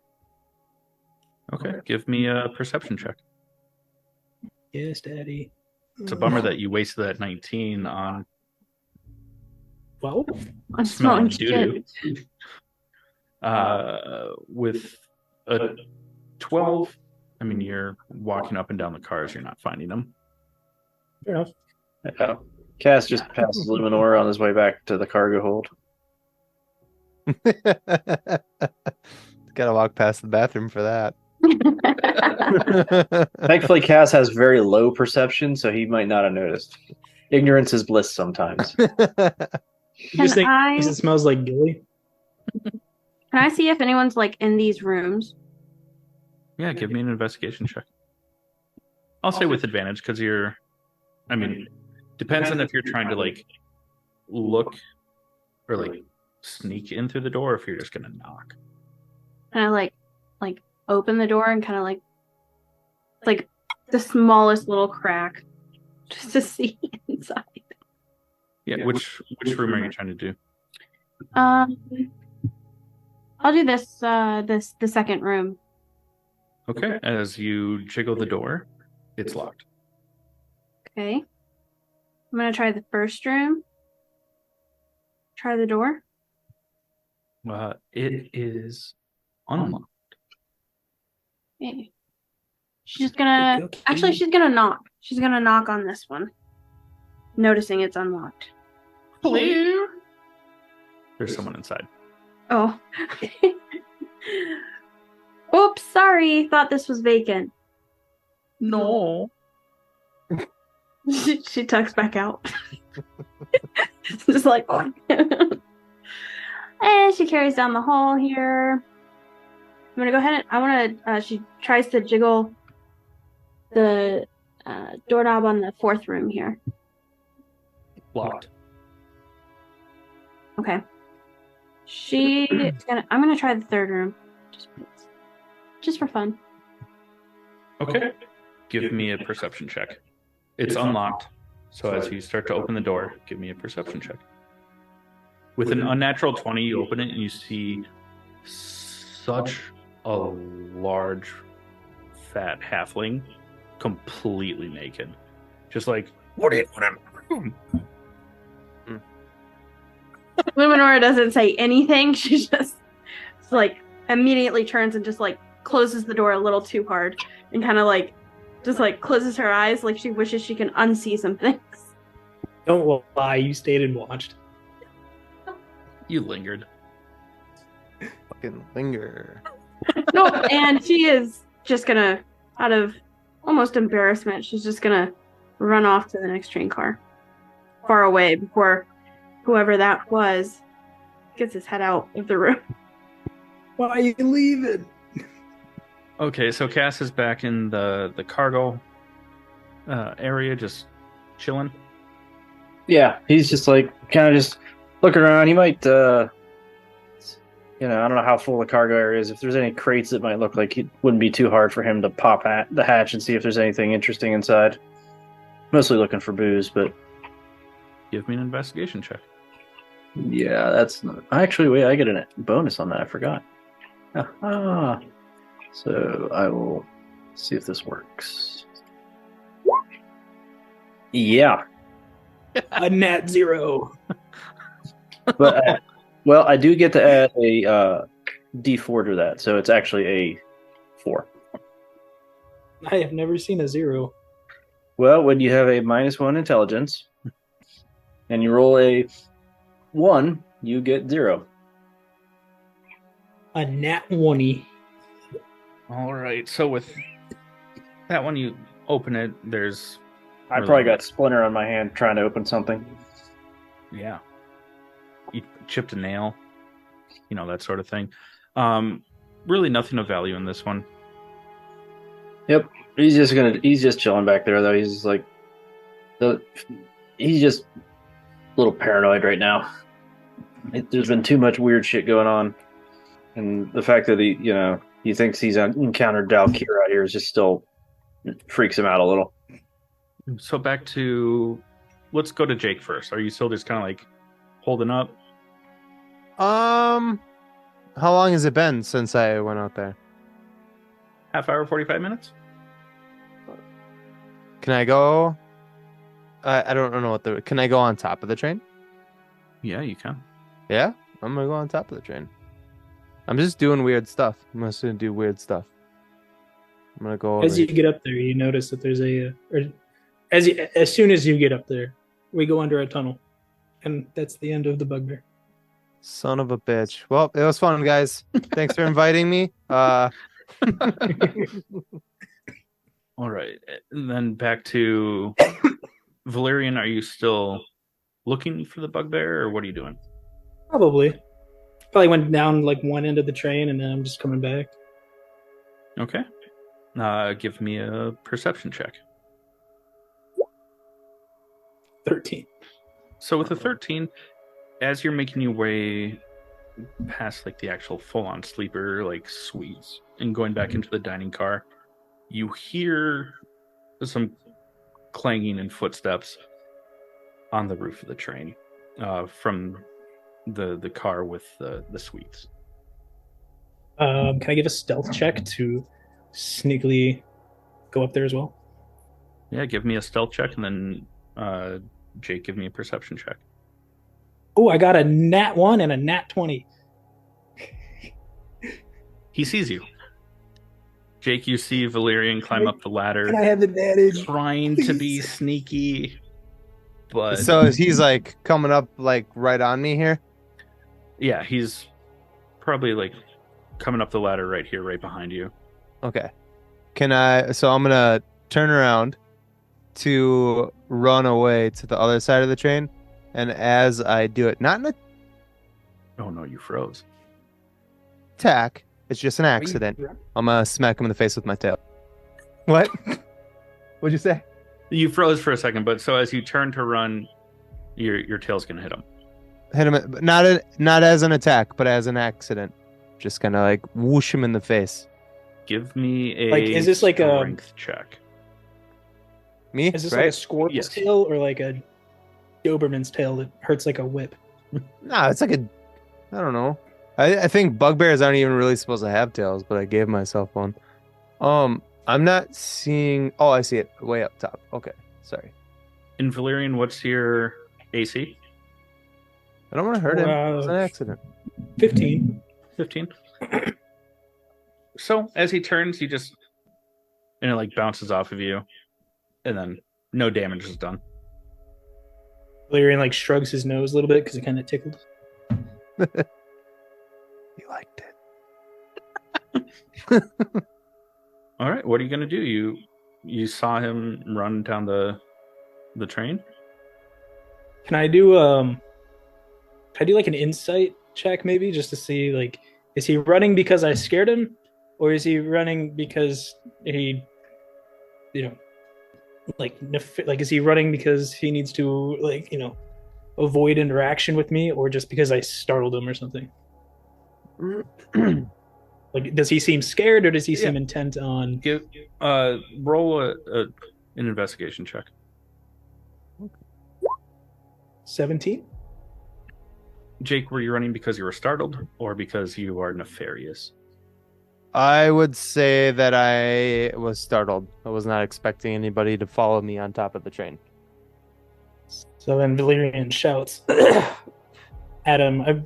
Okay, give me a perception check. Yes, Daddy. It's a bummer that you wasted that 19 on Well, I'm Smelling smelling doo-doo. shit. With a 12, I mean, you're walking up and down the cars, you're not finding them. fair enough. Yeah. Cass just passes Luminora on his way back to the cargo hold. Gotta walk past the bathroom for that. Thankfully, Cass has very low perception, so he might not have noticed. Ignorance is bliss sometimes. You just think I- it smells like Gilly? Can I see if anyone's like in these rooms? Yeah, give me an investigation check. I'll say with advantage because you're, I mean, depends on if you're trying to like look or like sneak in through the door or if you're just gonna knock. Kind of like open the door and kind of like the smallest little crack just to see inside. Yeah, which room are you trying to do? I'll do this the second room. Okay, as you jiggle the door, it's locked. Okay. I'm gonna try the first room. Try the door. It is unlocked. Okay. She's gonna actually she's gonna knock. She's gonna knock on this one. Noticing it's unlocked. Hello. There's someone inside. Oh. Oops, sorry. Thought this was vacant. No. She tucks back out. Just like and she carries down the hall here. I'm gonna go ahead and she tries to jiggle the doorknob on the fourth room here. Locked. Okay. I'm gonna try the third room. Just for fun. Okay. Give me a perception check. It's unlocked. So as you start to open the door, give me a perception check. With an unnatural 20, you open it and you see such a large, fat halfling, completely naked. Just like, what do you want in my room? Luminora doesn't say anything. She just like immediately turns and just like closes the door a little too hard and kind of like just like closes her eyes like she wishes she can unsee some things. Don't lie, you stayed and watched. You lingered. Fucking linger. No, and she is just gonna, out of almost embarrassment, she's just gonna run off to the next train car, far away before whoever that was gets his head out of the room. Why are you leaving? Okay, so Cass is back in the cargo area, just chilling. Yeah, he's just like kind of just looking around. He might, I don't know how full the cargo area is. If there's any crates that might look like it wouldn't be too hard for him to pop at the hatch and see if there's anything interesting inside. Mostly looking for booze, but Give me an investigation check. yeah, that's not... Actually, wait, I get a bonus on that. I forgot. Aha. So I will see if this works. Yeah. A nat 0. But well, I do get to add a D4 to that, so it's actually a 4. I have never seen a 0. Well, when you have a -1 intelligence and you roll a 1, you get 0. A nat 1. All right, so with that one, you open it. There's I probably got splinter on my hand trying to open something. yeah, you chipped a nail, that sort of thing. Really nothing of value in this one. Yep, he's just chilling back there though. He's just like he's just a little paranoid right now. There's been too much weird shit going on, and the fact that he thinks he's encountered Dalkir out here is just still freaks him out a little. So back to, let's go to Jake first. Are you still just kind of like holding up? How long has it been since I went out there? Half hour, 45 minutes? Can I go? I don't know can I go on top of the train? Yeah, you can. Yeah, I'm gonna go on top of the train. I'm just doing weird stuff. I'm just gonna do weird stuff. I'm gonna go over. As you get up there, you notice that there's as soon as you get up there, we go under a tunnel, and that's the end of the bugbear. Son of a bitch. Well, it was fun, guys. Thanks for inviting me. All right, and then back to Valerian. Are you still looking for the bugbear, or what are you doing? Probably went down like one end of the train, and then I'm just coming back. Okay. Give me a perception check. 13. So with a 13, as you're making your way past like the actual full-on sleeper like suites and going back into the dining car, you hear some clanging and footsteps on the roof of the train from the car with the suites. Can I give a stealth check to sneakily go up there as well? Yeah, give me a stealth check, and then Jake, give me a perception check. Oh, I got a nat 1 and a nat 20. He sees you. Jake, you see Valerian climb up the ladder. Can I have advantage? Trying to be sneaky, but So he's like coming up like right on me here. yeah, he's probably like coming up the ladder right here, right behind you. Okay. So I'm gonna turn around to run away to the other side of the train, and as I do it, not an Oh no, you froze. attack, it's just an accident. I'm gonna smack him in the face with my tail. What? What'd you say? You froze for a second, but so as you turn to run, your tail's gonna hit him. Hit him, not as an attack, but as an accident. Just kind of like whoosh him in the face. Give me a Like, is this like a- strength check? Me? Is this right? like a scorpion's Yes. tail or like a Doberman's tail that hurts like a whip? No, it's like I don't know. I think bugbears aren't even really supposed to have tails, but I gave myself one. I'm not seeing. Oh, I see it way up top. Okay, sorry. In Valerian, what's your AC? I don't want to hurt him. It's an accident. 15. 15. So as he turns, he just and it like bounces off of you, and then no damage is done. Valerian like shrugs his nose a little bit because it kind of tickled. You liked it. All right, what are you gonna do? You saw him run down the train. Can I do like an insight check maybe just to see like is he running because I scared him or is he running because he like is he running because he needs to like avoid interaction with me or just because I startled him or something? Like does he seem scared or does he seem intent on Roll an investigation check. 17? Jake, were you running because you were startled or because you are nefarious? I would say that I was startled. I was not expecting anybody to follow me on top of the train. So then Valerian shouts at him. I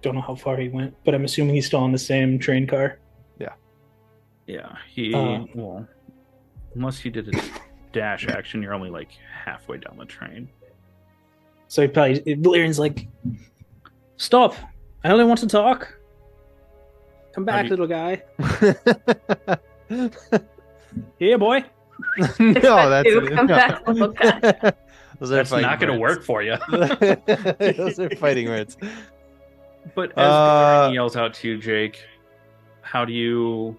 don't know how far he went, but I'm assuming he's still on the same train car. Yeah, he well, unless you did a dash action, you're only like halfway down the train. So Valerian's like, "Stop! I only want to talk. Come back, little guy. Here, boy." No, that's Come back, little guy. Those are That's fighting not going to words. work for you. Those are fighting words. But as Valerian yells out to you, Jake, how do you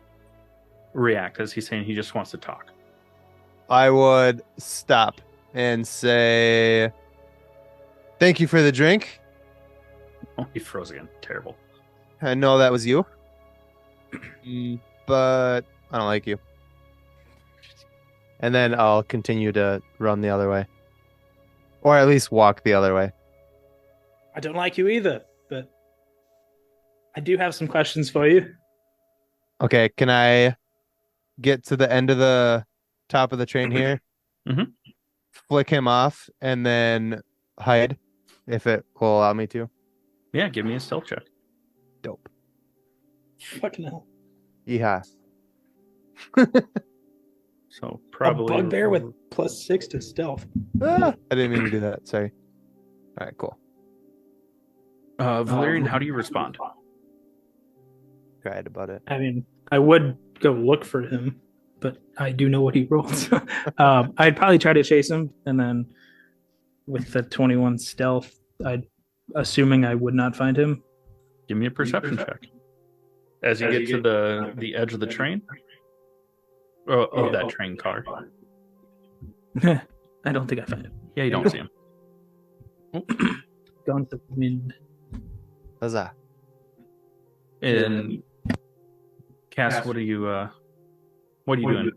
react as he's saying he just wants to talk? I would stop and say, "Thank you for the drink. Oh, he froze again. Terrible. I know that was you, but I don't like you." And then I'll continue to run the other way, or at least walk the other way. I don't like you either, but I do have some questions for you. Okay, can I get to the end of the top of the train here? Mhm. Flick him off and then hide if it will allow me to. Yeah, give me a stealth check. Dope. Fucking hell. Yeah. So probably A bugbear with +6 to stealth. I didn't mean to do that. Sorry. All right, cool. Valerian, how do you respond? Cried about it. I mean, I would go look for him, but I do know what he rolls. I'd probably try to chase him, and then with the 21 stealth, assuming I would not find him. Give me a perception check. As you get to the edge of the train? Of that train car. I don't think I find him. Yeah, you don't see him. Gone to the wind. Huzzah. And Cass, what are you doing?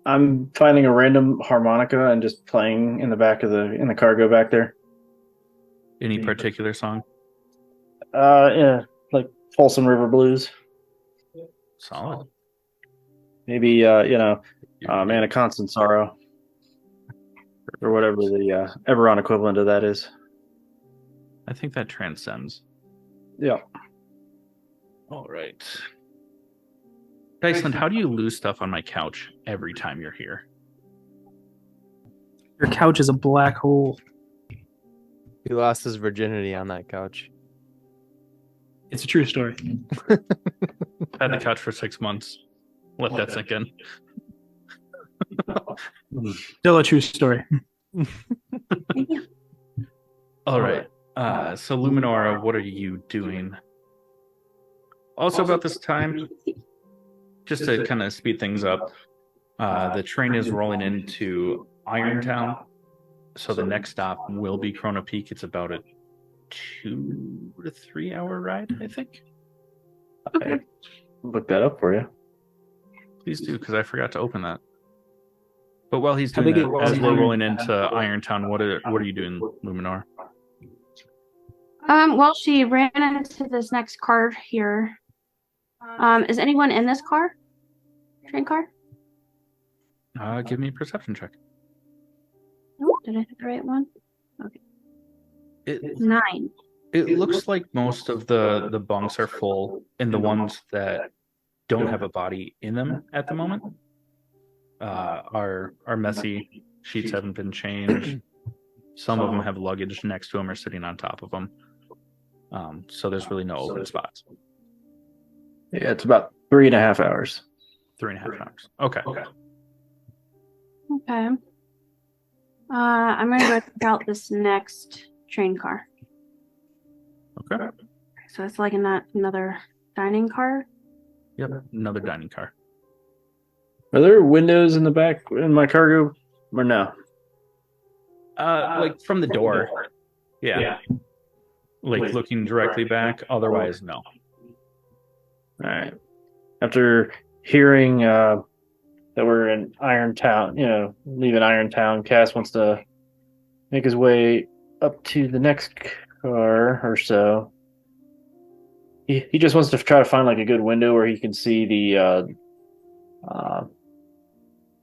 I'm finding a random harmonica and just playing in the back of in the cargo back there. Any particular song? Yeah, like Folsom River Blues. Solid. Maybe Man of Constant Sorrow, or whatever the Eberron equivalent of that is. I think that transcends. Yeah. All right. Dysland, how do you lose stuff on my couch every time you're here? Your couch is a black hole. He lost his virginity on that couch. It's a true story. Had the couch for 6 months. Let that sink in. Still a true story. All right. So Luminora, what are you doing? Also about this time, just to kind of speed things up, the train is rolling into Irontown. So the next stop will be Chrono Peak. It's about a 2 to 3 hour ride, I think. Okay. Look that up for you. Please do, because I forgot to open that. But while he's doing that, as we're rolling into Irontown, what are you doing, Luminor? Well, she ran into this next car here. Is anyone in this car? Train car? Give me a perception check. Oh, did I hit the right one? Okay. 9. It looks like most of the bunks are full, and the ones that don't have a body in them at the moment are messy. Sheets haven't been changed. Some of them have luggage next to them or sitting on top of them. So there's really no open spots. Yeah, it's about 3.5 hours. 3.5 hours. Okay. Okay. I'm gonna go check out this next train car. Okay. So it's like another dining car. Yep. Another dining car. Are there windows in the back in my cargo, or no? Like from the door. Yeah. Like looking directly back. Otherwise, no. All right. After hearing that we're in Irontown, leaving Irontown, Cass wants to make his way up to the next car or so. He just wants to try to find like a good window where he can see the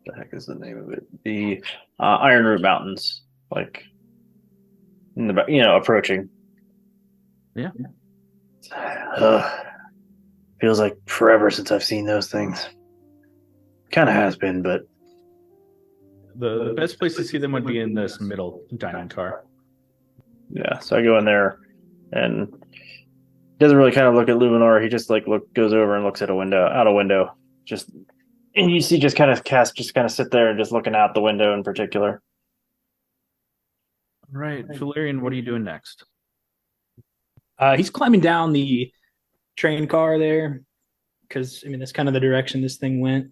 the heck is the name of it? The Iron Root Mountains, like in the approaching. Yeah. Feels like forever since I've seen those things. Kind of has been, but The best place to see them would be in this middle dining car. yeah. So I go in there, and doesn't really kind of look at Luminora. He just goes over and looks at out a window. And you see just kind of Cass just kind of sit there and just looking out the window in particular. Right. Valerian, what are you doing next? He's climbing down the train car there because that's kind of the direction this thing went.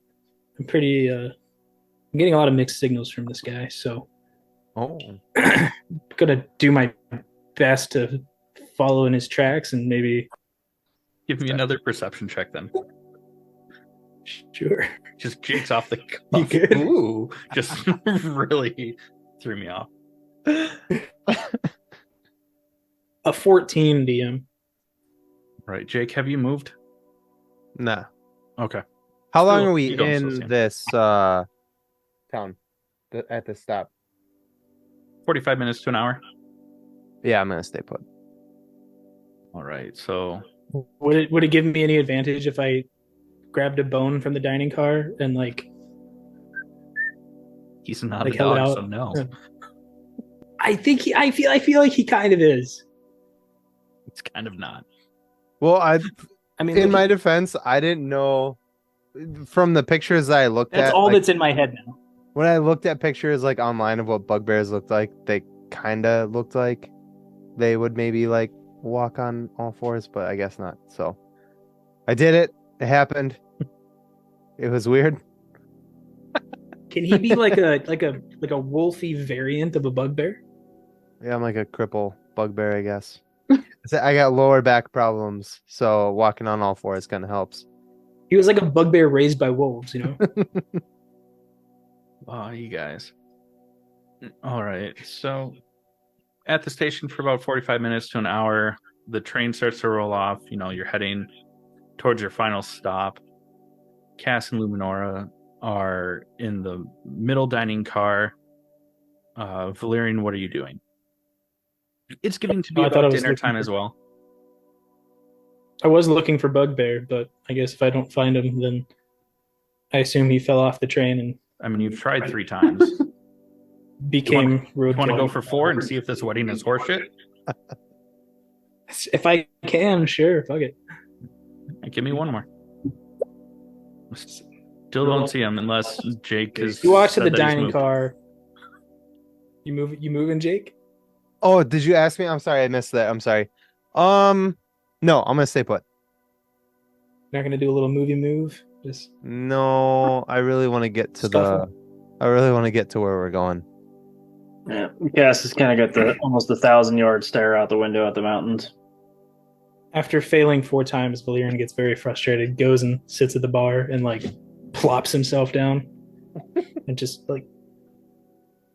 I'm getting a lot of mixed signals from this guy, so gonna do my best to follow in his tracks and maybe give me another perception check then. Sure. Just kicks off the cuff. You good? Ooh, just really threw me off. A 14 DM. Right, Jake, have you moved? Nah. Okay. How long Still- are we you don't still in see him. this town at the stop? 45 minutes to an hour. Yeah, I'm gonna stay put. All right. So Would it give me any advantage if I grabbed a bone from the dining car and he's not a held it dog, out? so no. I feel like he kind of is. It's kind of not. Well, I mean, in my defense, I didn't know from the pictures that I looked that's at. all like, that's in my head now. when I looked at pictures like online of what bugbears looked like, they kind of looked like they would maybe like walk on all fours, but I guess not. So I did it. It happened. It was weird. Can he be like a wolfy variant of a bugbear? Yeah, I'm like a cripple bugbear, I guess. I got lower back problems, so walking on all fours kind of helps. He was like a bugbear raised by wolves, you know? Oh, you guys. All right. So at the station for about 45 minutes to an hour, the train starts to roll off. You know, you're heading towards your final stop. Cass and Luminora are in the middle dining car. Valerian, what are you doing? It's getting to be Oh, I thought I about was dinner looking time for- as well. I was looking for bugbear, but I guess if I don't find him, then I assume he fell off the train and I mean, you've tried 3 times. became road. You want to go for 4 and see if this wedding is horseshit? If I can, sure, fuck it. Give me one more. Still don't see him unless Jake is. You watch to said the that he's dining moved. car. You moving, Jake? Oh, did you ask me? I'm sorry, I missed that. I'm sorry. No, I'm gonna stay put. Not gonna do a little movie move? Just No, I really want to get to Scuffle? I really want to get to where we're going. Yeah, Cass has kind of got the almost 1,000-yard stare out the window at the mountains. after failing 4 times, Valerian gets very frustrated, goes and sits at the bar and plops himself down and just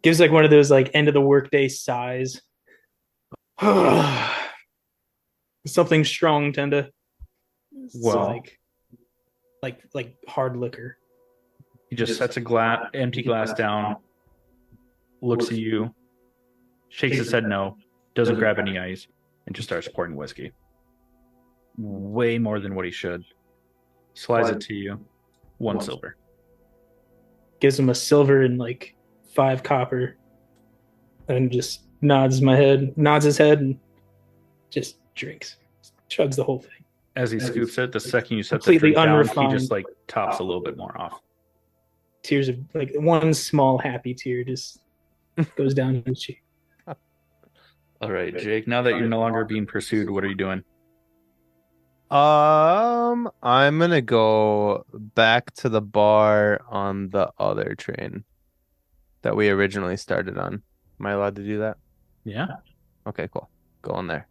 gives one of those end of the workday sighs. Something strong tend to Well. like hard liquor. He just sets a empty glass down, looks at you, shakes his head no, doesn't grab any ice, and just starts pouring whiskey. Way more than what he should. Slides it to you. 1 silver. Gives him a silver and 5 copper, and just nods his head, and just drinks, chugs the whole thing. As he scoops it, the second you set the Completely drink down, he unrefined. just tops a little bit more off. Tears of one small happy tear just goes down his cheek. All right, Jake, now that you're no longer being pursued, what are you doing? I'm gonna go back to the bar on the other train that we originally started on. Am I allowed to do that? Yeah. Okay, cool. Go on there.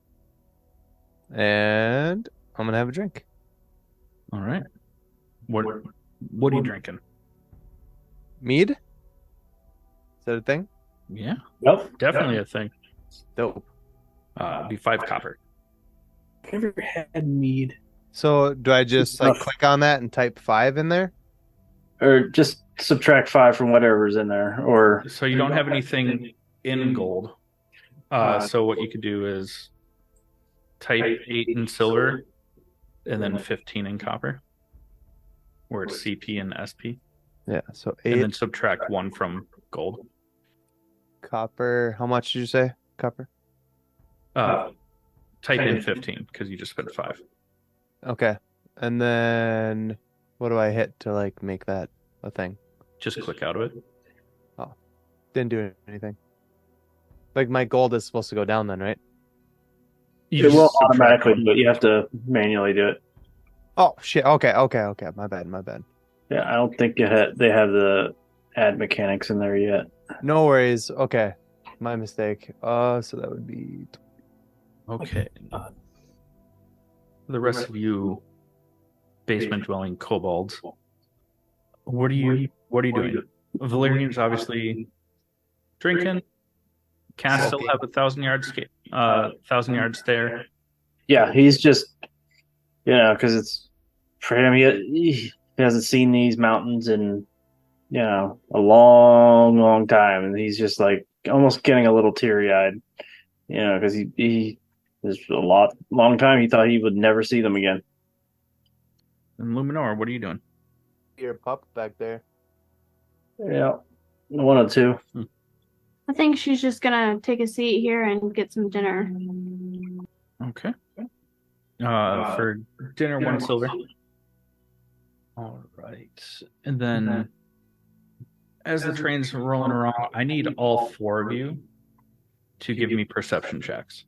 And I'm gonna have a drink. All right. What are you drinking? Mead? Is that a thing? Yeah, Yep. definitely a thing. Dope. Be 5 copper. I've never had mead. So do I just click on that and type 5 in there? Or just subtract 5 from whatever's in there. Or So you don't have anything in gold. So what you could do is type 8 in silver and then 15 in copper, where it's CP and SP, Yeah, so and 8 then subtract 1 from gold. copper. How much did you say? Copper? Type in 15 because you just spent 5. Okay. And then what do I hit to make that a thing? Just click out of it. Didn't do anything. My gold is supposed to go down then, right? You it will just subtract automatically 1. do it. You have to manually do it. Oh shit. Okay. My bad. Yeah, I don't think they have the add mechanics in there yet. No worries. Okay. My mistake. So that would be Okay. The rest of you basement dwelling kobolds, what are you doing? Valerian's obviously drinking. Cass still have 1,000 yards there. Yeah, he's just, because it's for him. He hasn't seen these mountains in, a long, long time, and he's just almost getting a little teary-eyed. You know, because he there's a long time he thought he would never see them again. And Luminora, what are you doing? Your pup back there. Yeah, one or two. I think she's just gonna take a seat here and get some dinner. Okay. For dinner, 1 silver. All right. And then as the train's rolling around, I need all 4 of you to give me perception checks.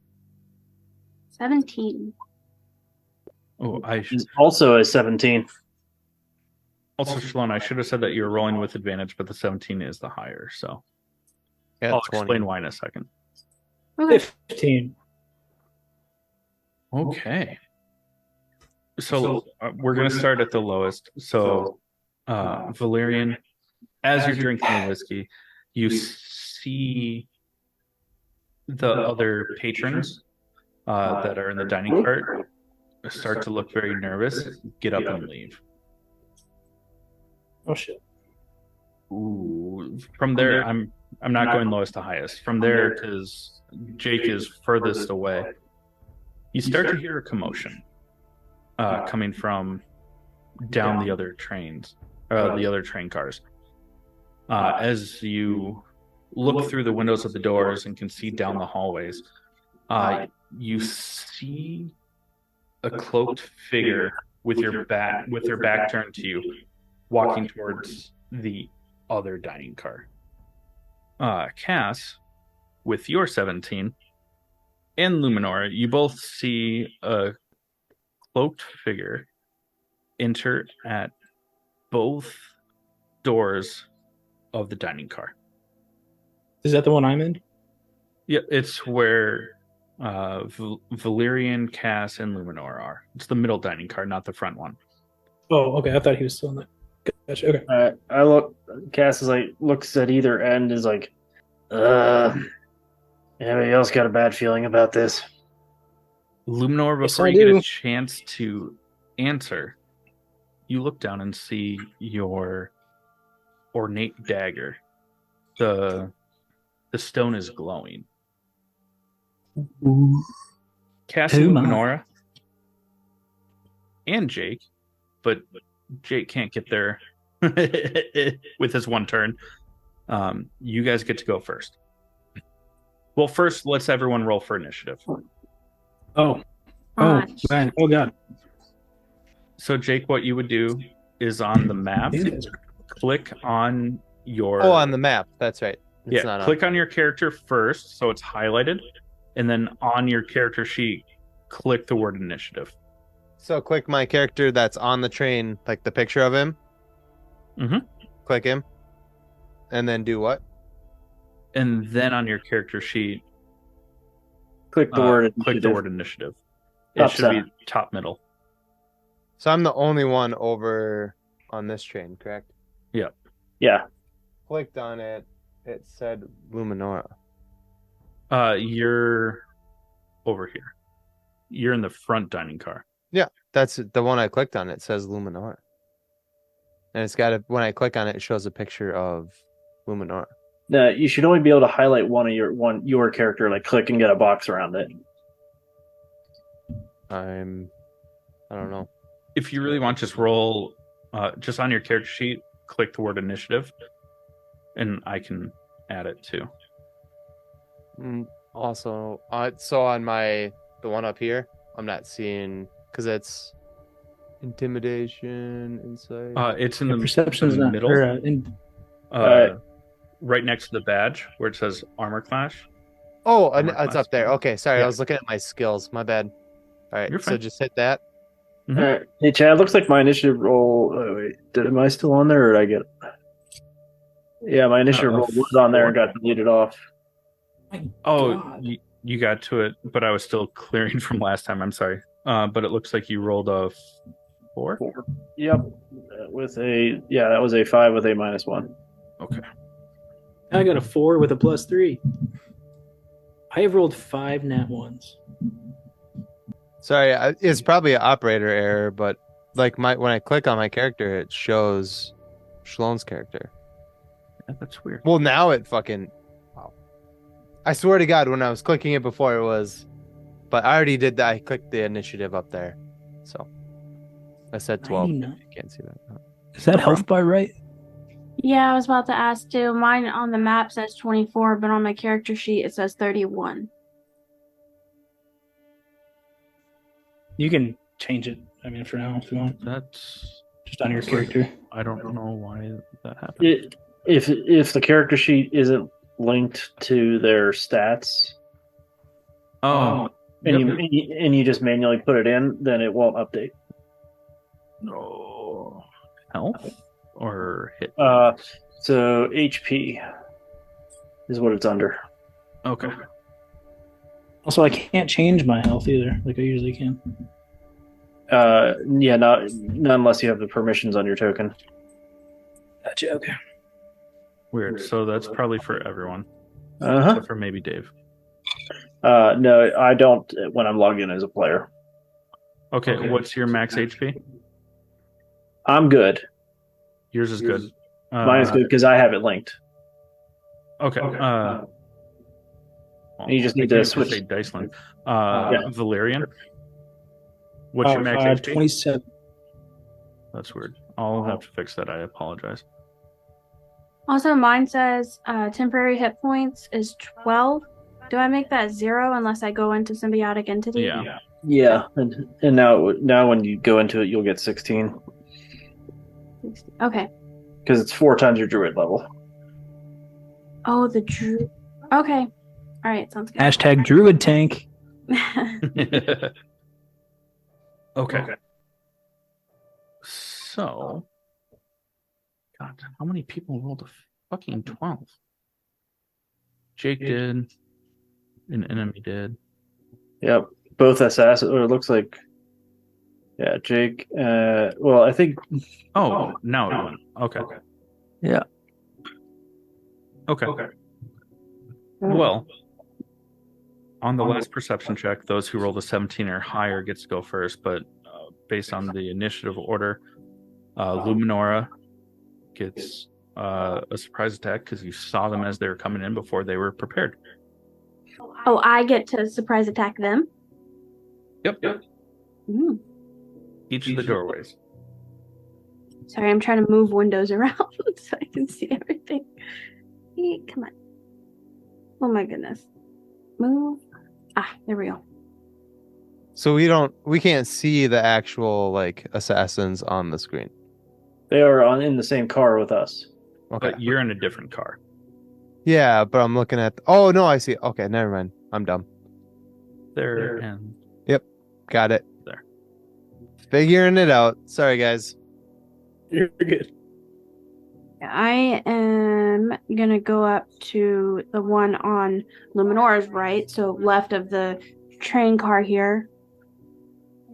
17. Oh, Also a 17. Also, Schaloan, I should have said that you're rolling with advantage, but the 17 is the higher. So Yeah, I'll 20. explain why in a second. Okay. 15. Okay. So we're going to start at the lowest. So Valerian, as you're drinking the whiskey, you see the other patrons that are in the dining cart start to look very nervous, get up and leave. Oh shit. Ooh. From there, I'm not going lowest to highest. From there, because Jake is furthest away, you start to hear a commotion coming from down the other trains, the other train cars. As you look through the windows of the doors and can see down the hallways, you see a cloaked figure with their back turned to you, walking towards the other dining car. Cass, with your 17, and Luminora, you both see a cloaked figure enter at both doors of the dining car. Is that the one I'm in? Yeah, it's where Valerian, Cass, and Luminora are. It's the middle dining car, not the front one. Oh, okay. I thought he was still in that. Gotcha. Okay. I look. Cass is like looks at either end, is like, anybody else got a bad feeling about this? Luminor, Yes, before I you get do. a chance to answer, you look down and see your ornate dagger. The stone is glowing. Cass and Who am I? Luminora and Jake, but Jake can't get there with his one turn. You guys get to go first. Well, first, let's everyone roll for initiative. Oh, Gosh. man. Oh god. So, Jake, what you would do is on the map, These guys are- click on your... Oh, on the map. That's right. It's yeah, not click on your character first, so it's highlighted, and then on your character sheet, click the word initiative. So click my character that's on the train, like the picture of him. Mhm. Click him. And then do what? And then on your character sheet, Click the word. click the word initiative. It Top should center. be top middle. So I'm the only one over on this train, correct? Yeah. Clicked on it. It said Luminora. You're over here. You're in the front dining car. That's the one I clicked on. It says Luminora. And it's got when I click on it, it shows a picture of Luminora. You should only be able to highlight your character, like click and get a box around it. I don't know. If you really want, just roll, just on your character sheet, click the word initiative, and I can add it too. Also, so on the one up here, I'm not seeing because it's intimidation, insight. It's in the perception's the not middle, right next to the badge where it says armor clash. Oh, armor it's class. up there. Okay, sorry, Yeah. I was looking at my skills. My bad. All right, You're so fine. just hit that. Mhm. All right. Hey, Chad, looks like my initiative roll. Oh, wait, am I still on there, or did I get? Yeah, my initiative roll was on there and got deleted off. Oh, you got to it, but I was still clearing from last time. I'm sorry. But it looks like you rolled a 4. Yep. That was a 5 with a -1. Okay. I got a 4 with a +3. I have rolled 5 nat ones. Sorry, it's probably an operator error, but like when I click on my character, it shows Schaloan's character. Yeah, that's weird. Well, now it fucking. Wow. I swear to God, when I was clicking it before, it was. But I already did that. I clicked the initiative up there, so I said 12. 99. You can't see that. Is that health bar right? Yeah, I was about to ask too. Mine on the map says 24, but on my character sheet it says 31. You can change it. I mean, for now, if you want, That's just on your character. I don't know why that happened. If the character sheet isn't linked to their stats, Oh, and yep. you just manually put it in, then it won't update. No. Health or hit? So HP is what it's under. Okay. Also, I can't change my health either, like I usually can. Yeah, not unless you have the permissions on your token. Gotcha. Okay. Weird. So that's probably for everyone, Uh-huh. except for maybe Dave. No, I don't when I'm logged in as a player. Okay. What's your max HP? I'm good. Yours is good. Mine is good because I have it linked. Okay. Well, You just need I to can't switch. Say Dysland. Yeah. Valerian. What's your max HP? 27. That's weird. I'll have to fix that. I apologize. Also, mine says temporary hit points is 12. Do I make that 0 unless I go into symbiotic entity? Yeah. Yeah, and now when you go into it, you'll get 16 Okay. because it's 4 times your druid level. Oh, the druid. Okay. All right. Sounds good. Hashtag druid tank. Okay. So, God, how many people rolled a fucking 12? Jake did. An enemy did. Yep, both assassins. Or it looks like, yeah, Jake. Well, I think. Oh, now it went. Okay. Yeah. Okay. Well, on the last perception check, those who roll a 17 or higher gets to go first, but based on the initiative order, Luminora gets a surprise attack because you saw them as they were coming in before they were prepared. Oh, I get to surprise attack them? Yep. Mm. Each of the doorways. Sorry, I'm trying to move windows around so I can see everything. Hey, come on. Oh my goodness. Move. Ah, there we go. So we can't see the actual like assassins on the screen. They are in the same car with us. Okay. But you're in a different car. Yeah, but I'm looking at. Oh no, I see. Okay, never mind. I'm dumb. There and Got it. There. Figuring it out. Sorry, guys. You're good. I am gonna go up to the one on Luminora's right, so left of the train car here,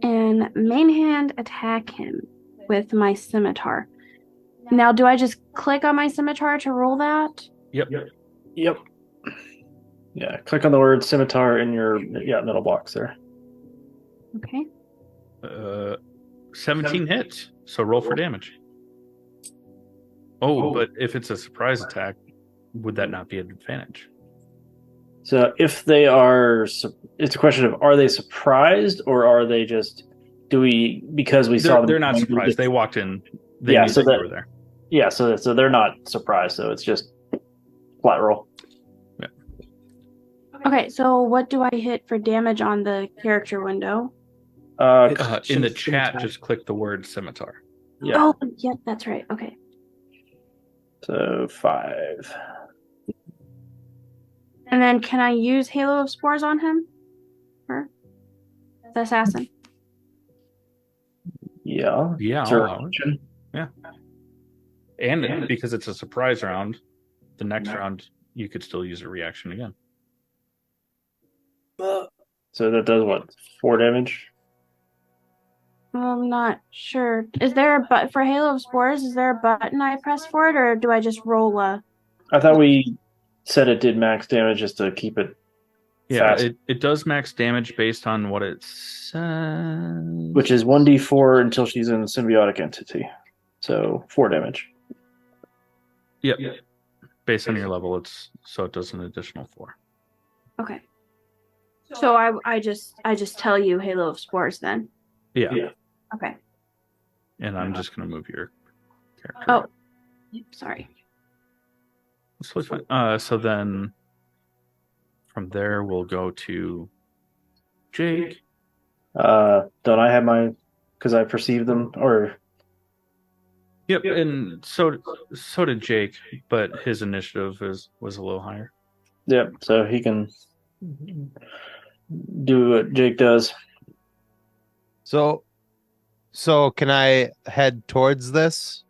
and main hand attack him with my scimitar. Now, do I just click on my scimitar to roll that? Yep. Yep. Yeah, click on the word scimitar in your middle box there. Okay. 17 hits. So roll for damage. Oh, but if it's a surprise attack, would that not be an advantage? So if they are, it's a question of are they surprised or are they just because we saw them? They're not surprised. They walked in. They Yeah, knew so that you were there. Yeah, so they're not surprised. So it's just flat roll. Yeah. Okay, so what do I hit for damage on the character window? In the chat, just click the word scimitar. Yeah. Oh, yep, that's right. Okay. So 5. And then can I use Halo of Spores on him? Or the assassin? Yeah. Yeah, Sure. I'll allow it. Yeah. And because it's a surprise round, the next round you could still use a reaction again. So that does what? 4 damage? I'm not sure. Is there a button for Halo of Spores? Is there a button I press for it, or do I just roll a? I thought we said it did max damage just to keep it Yeah, fast. it does max damage based on what it says. Which is 1d4 until she's in symbiotic entity. So 4 damage. Yep. Based on your level, it does an additional 4. Okay. So I just tell you Halo of Spores then. Yeah. Okay. And I'm just going to move your character. Oh, sorry. That's totally fine. So then from there, we'll go to Jake. Don't I have my? Because I perceive them, or Yep, and so did Jake, but his initiative was a little higher. yep. So he can do what Jake does. So can I head towards this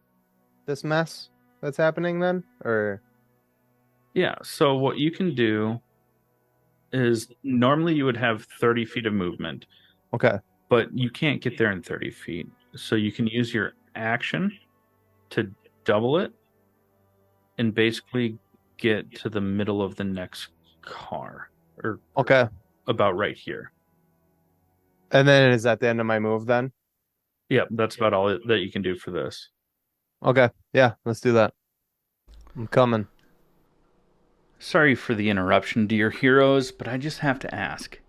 mess that's happening then, or? Yeah, so what you can do is normally you would have 30 feet of movement, Okay. but you can't get there in 30 feet. So you can use your action to double it and basically get to the middle of the next car, or Okay. about right here. And then is that the end of my move then? Yep, that's about all that you can do for this. Okay. Yeah, let's do that. I'm coming. Sorry for the interruption, dear heroes, but I just have to ask.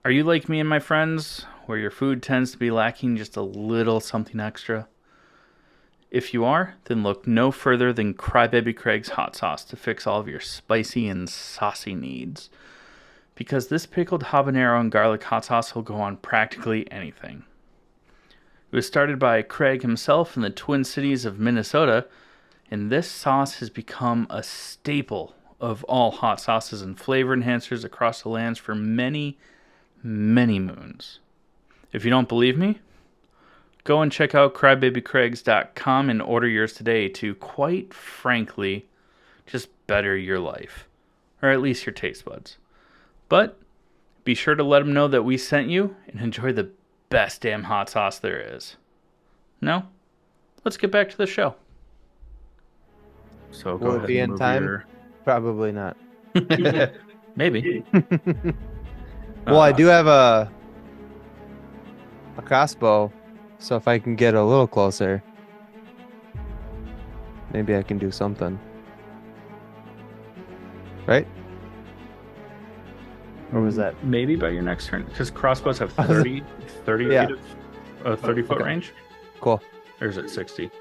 Are you like me and my friends, where your food tends to be lacking just a little something extra? If you are, then look no further than Crybaby Craig's hot sauce to fix all of your spicy and saucy needs. Because this pickled habanero and garlic hot sauce will go on practically anything. It was started by Craig himself in the Twin Cities of Minnesota, and this sauce has become a staple of all hot sauces and flavor enhancers across the lands for many, many moons. If you don't believe me, go and check out crybabycraigs.com and order yours today to, quite frankly, just better your life. Or at least your taste buds. But be sure to let them know that we sent you and enjoy the best damn hot sauce there is. Now, let's get back to the show. So go Will it ahead be and in move time? Probably not. Maybe. Well, I do have a crossbow, so if I can get a little closer, maybe I can do something. Right? Or was that? Maybe by your next turn, because crossbows have 30 Yeah. feet of 30-foot Okay. range. Cool. Or is it 60?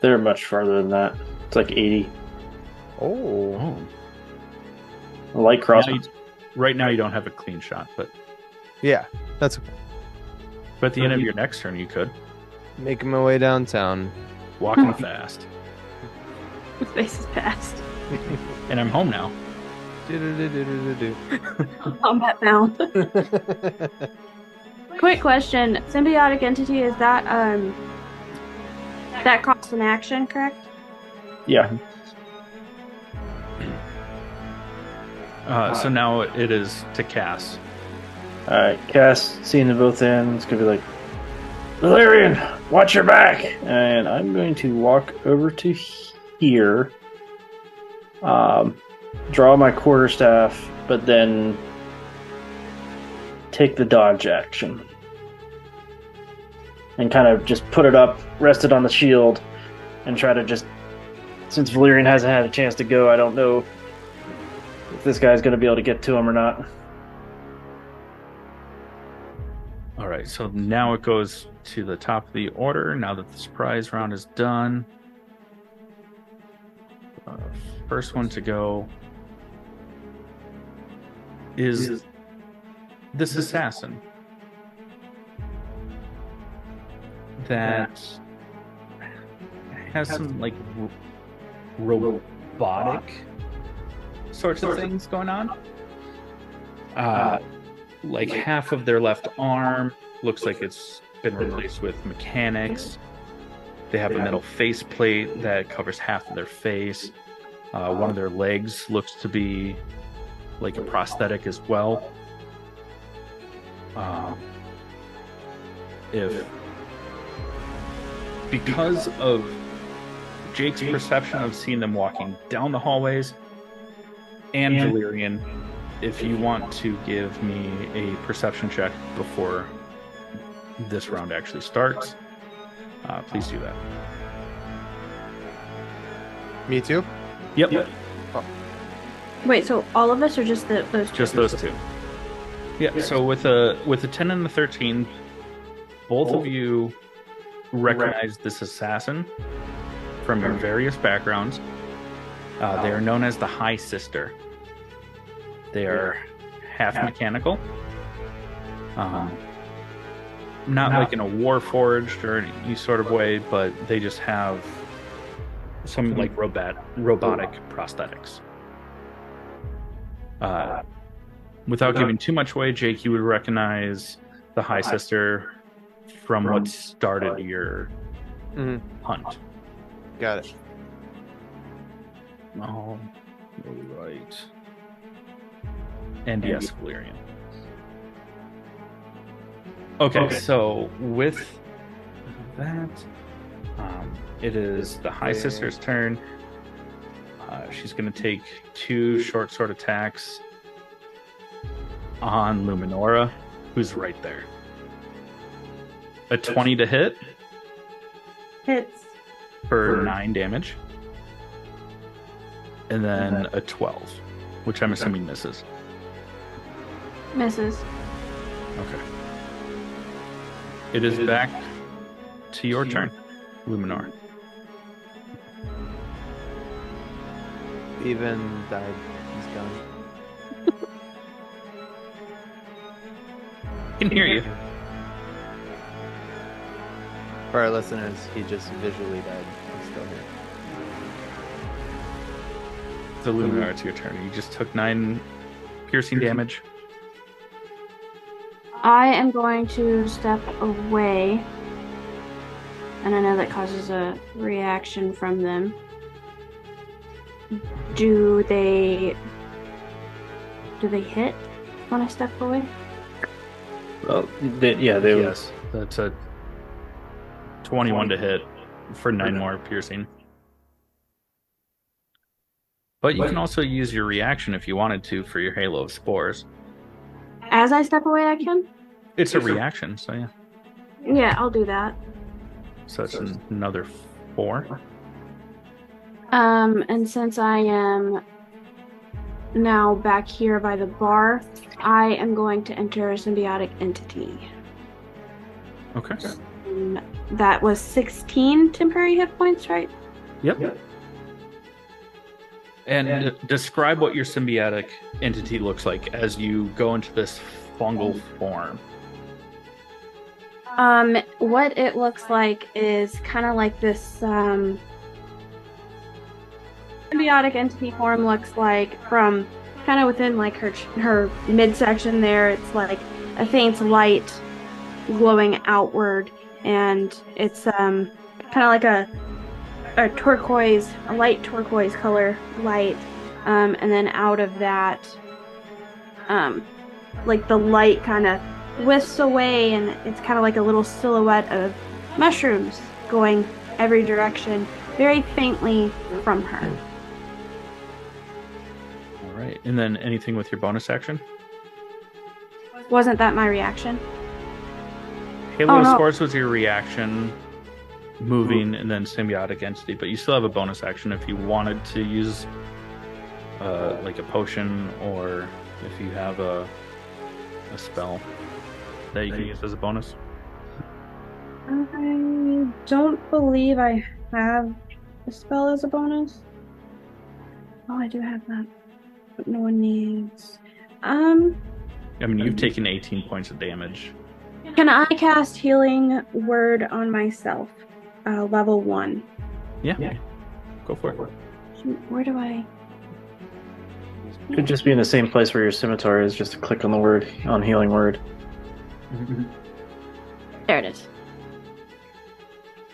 They're much farther than that. It's like 80. Oh. A light crossbow. Right now you don't have a clean shot, but Yeah, that's okay. at the end of your next turn you could. Making my way downtown. Walking fast. Space is past. And I'm home now. Combat bound. Quick question: symbiotic entity, is that that costs an action, correct? Yeah. So now it is to Cass. Alright, Cass, seeing them both in, it's gonna be like, Valerian, watch your back! And I'm going to walk over to here, draw my quarterstaff, but then take the dodge action. And kind of just put it up, rest it on the shield, and try to just, since Valerian hasn't had a chance to go, I don't know if this guy's going to be able to get to him or not. All right, so now it goes to the top of the order. Now that the surprise round is done, first one to go is this assassin that has some like robotic sorts of things going on. Like half of their left arm looks like it's been replaced with mechanics. They have a metal faceplate that covers half of their face. One of their legs looks to be like a prosthetic as well. Because of Jake's perception of seeing them walking down the hallways, and Valerian, if you want to give me a perception check before this round actually starts, please do that. Me too? Yep. Oh. Wait, so all of us or just those two? Just those two. Yeah. So with a 10 and a 13, both of you recognize this assassin from your various backgrounds. They are known as the High Sister. They are half mechanical. Not like in a warforged or any sort of way, but they just have some like robotic prosthetics. Without giving too much away, Jake, you would recognize the High Sister from what started your hunt. Got it. Oh, right. And yes, Valerian. Okay, so with that, it is the High Sister's turn. She's going to take 2 short sword attacks on Luminora, who's right there. A 20 to hit Hits. for 9 damage. And then a 12, which I'm assuming misses. Misses. Okay. It is back to your turn, Luminor. Even died. He's done. I can hear you. For our listeners, he just visually died. He's still here. So Luminor, it's your turn. You just took 9 piercing damage. I am going to step away. And I know that causes a reaction from them. Do they hit when I step away? Well, they would. Yes, that's a 21 to hit for 9 more piercing. But you can also use your reaction if you wanted to for your Halo of Spores. As I step away, I can? It's a reaction, so yeah. Yeah, I'll do that. So it's another 4. And since I am now back here by the bar, I am going to enter a symbiotic entity. Okay. That was 16 temporary hit points, right? Yep. And describe what your symbiotic entity looks like as you go into this fungal form. What it looks like is kind of like this, symbiotic entity form looks like from kind of within like her midsection there. It's like a faint light glowing outward, and it's kind of like a light turquoise color light, and then out of that, like the light kind of whisks away, and it's kind of like a little silhouette of mushrooms going every direction, very faintly from her. All right. And then anything with your bonus action? Wasn't that my reaction? Halo no. Spores was your reaction, moving, and then symbiotic entity, but you still have a bonus action if you wanted to use like a potion, or if you have a spell that you can use as a bonus. I don't believe I have a spell as a bonus. Oh, I do have that, but no one needs. I mean, you've taken 18 points of damage. Can I cast Healing Word on myself? Level 1. Yeah. Go for it. Where do I? Could just be in the same place where your scimitar is, just to click on the word, on Healing Word. There it is.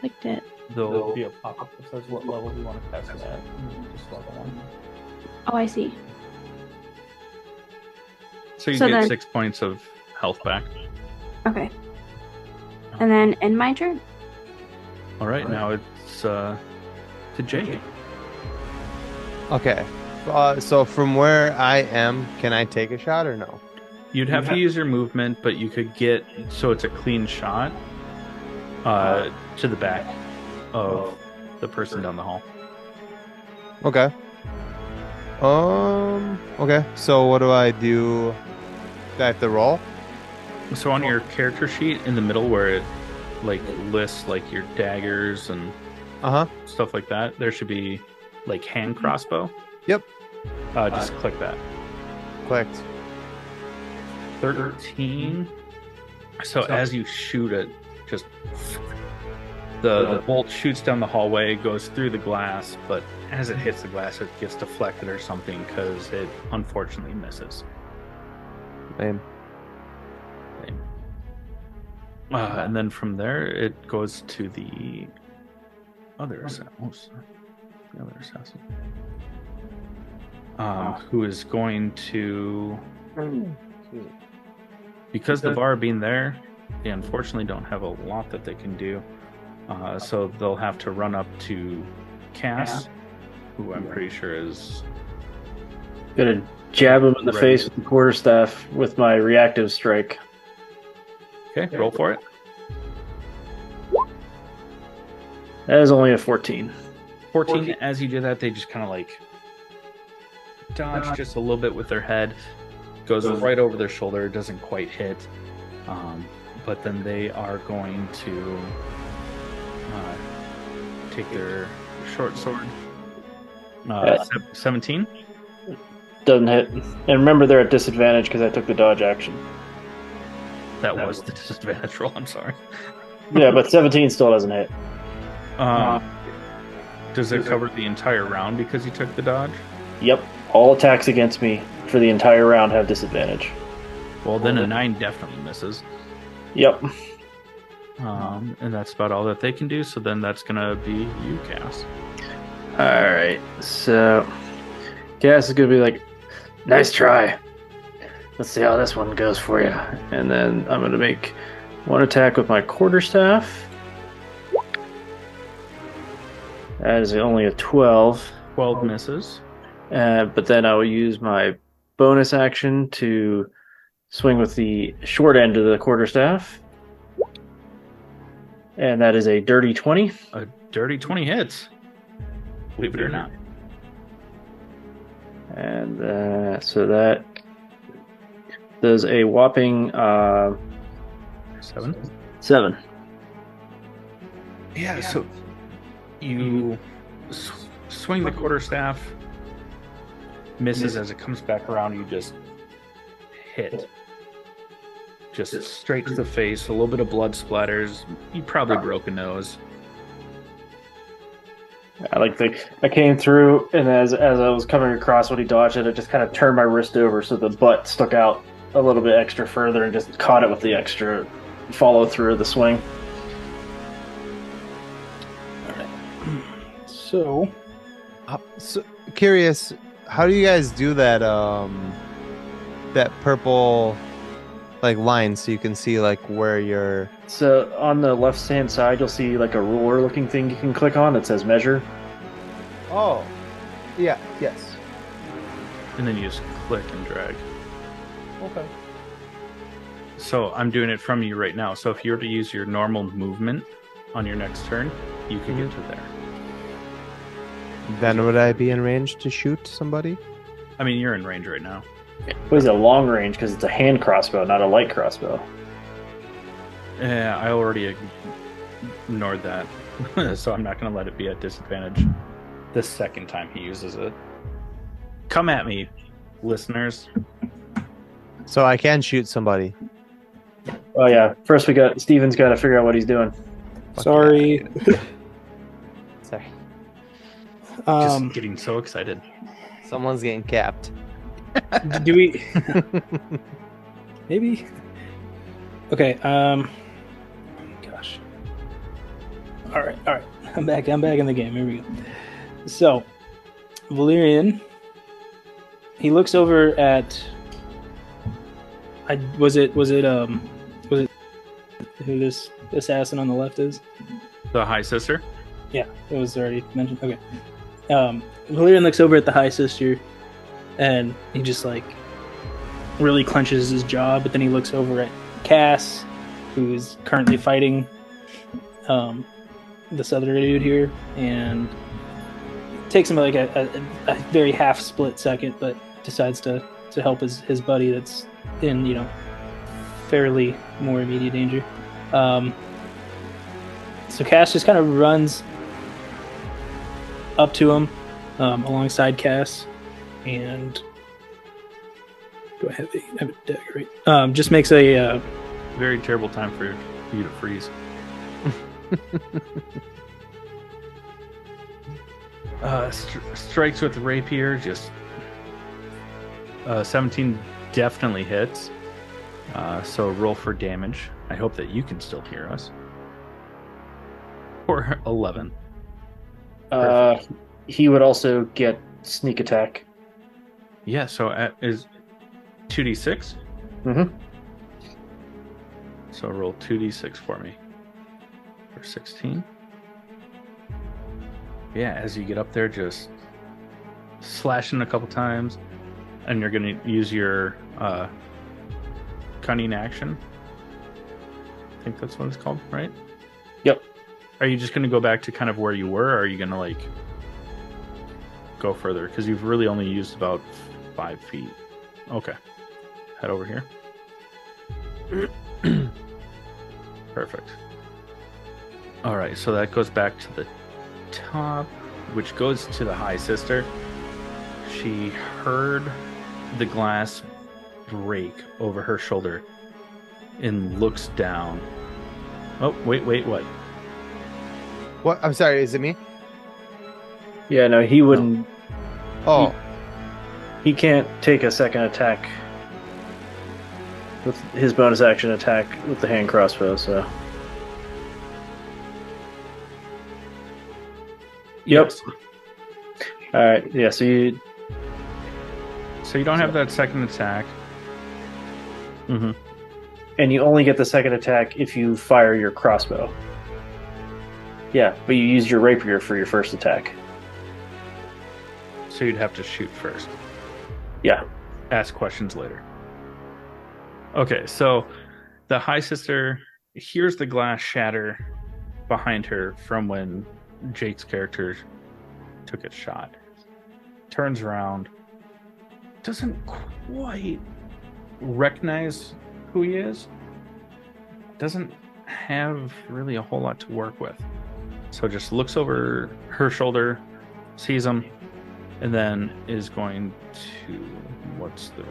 Clicked it. There'll be a pop-up that says what level you want to cast it at. Just level 1. Oh, I see. So you So get then- 6 points of health back. Okay. And then end my turn. All right, now it's to Jake. Okay. So from where I am, can I take a shot or no? You'd have to use your movement, but you could get, so it's a clean shot to the back of the person down the hall. Okay. Okay. So what do I do? Do I have to roll? So on your character sheet in the middle where it like lists like your daggers and stuff like that, there should be like hand crossbow. Yep. Just click that. Clicked. 13. So as you shoot it, just the bolt shoots down the hallway, goes through the glass, but as it hits the glass, it gets deflected or something because it unfortunately misses. Lame. And then from there, it goes to the other assassin. Who is going to... Because the bar being there, they unfortunately don't have a lot that they can do. So they'll have to run up to Cass, who I'm pretty sure is... Gonna jab him in the face with the quarterstaff with my reactive strike. Okay, roll for it. That is only a 14. 14, as you do that, they just kind of like dodge just a little bit with their head. Goes right over their shoulder, doesn't quite hit. But then they are going to take their short sword. 17? Doesn't hit. And remember, they're at disadvantage because I took the dodge action. That was the disadvantage roll, I'm sorry. Yeah, but 17 still doesn't hit. Does it cover the entire round because you took the dodge? Yep. All attacks against me for the entire round have disadvantage. Well, then a 9 definitely misses. Yep. And that's about all that they can do, so then that's going to be you, Cass. Alright, so Cass is going to be like, nice try. Let's see how this one goes for you. And then I'm going to make one attack with my quarterstaff. That is only a 12. 12 misses. But then I will use my bonus action to swing with the short end of the quarterstaff. And that is a dirty 20. A dirty 20 hits. Believe it or not. And so that does a whopping 7. 7. Yeah, so you swing the quarterstaff, misses as it comes back around, you just hit. Just straight to the face, a little bit of blood splatters. You probably broke a nose. I came through, and as I was coming across when he dodged it, I just kind of turned my wrist over so the butt stuck out a little bit extra further and just caught it with the extra follow through of the swing. So, Curious, how do you guys do that? That purple, like line, so you can see like where you're. So on the left hand side, you'll see like a ruler looking thing you can click on that says measure. Oh, yeah, yes. And then you just click and drag. Okay. So I'm doing it from you right now. So if you were to use your normal movement on your next turn, you could get to there. Then would I be in range to shoot somebody? I mean, you're in range right now. Well, he's a long range because it's a hand crossbow, not a light crossbow. Yeah, I already ignored that. So I'm not going to let it be at disadvantage the second time he uses it. Come at me, listeners. So I can shoot somebody. Oh yeah. First Steven's got to figure out what he's doing. sorry. Sorry. Just getting so excited. Someone's getting capped. Do we? Maybe. Okay. Gosh. All right. I'm back in the game. Here we go. So, Valerian. He looks over at. Was it who this assassin on the left is? The High Sister? Yeah, it was already mentioned. Okay. Valerian looks over at the High Sister, and he just like really clenches his jaw. But then he looks over at Cass, who is currently fighting this other dude here, and takes him like a very half split second, but decides to help his buddy that's in, you know, fairly more immediate danger. So Cass just kind of runs up to him alongside Cass, and do I have a dagger? Right? Just makes a Very terrible time for you to freeze. Strikes with the rapier, just 17 definitely hits. So roll for damage. I hope that you can still hear us. Or 11. He would also get sneak attack. Yeah, so is 2d6? Mm-hmm. So roll 2d6 for me. For 16. Yeah, as you get up there, just slashing a couple times, and you're going to use your cunning action. I think that's what it's called, right? Yep. Are you just going to go back to kind of where you were, or are you going to, like, go further? Because you've really only used about 5 feet. Okay. Head over here. Perfect. All right, so that goes back to the top, which goes to the High Sister. She heard the glass break over her shoulder and looks down. Oh, wait, what? What? I'm sorry, is it me? Yeah, no, he wouldn't. Oh, He can't take a second attack with his bonus action attack with the hand crossbow, so. Yep. Yes. Alright, yeah, so you don't have that second attack. and you only get the second attack if you fire your crossbow. Yeah, but you use your rapier for your first attack. So you'd have to shoot first. Yeah. Ask questions later. Okay, so the High Sister hears the glass shatter behind her from when Jake's character took a shot. Turns around. Doesn't quite recognize who he is. Doesn't have really a whole lot to work with. So just looks over her shoulder, sees him, and then is going to... What's the...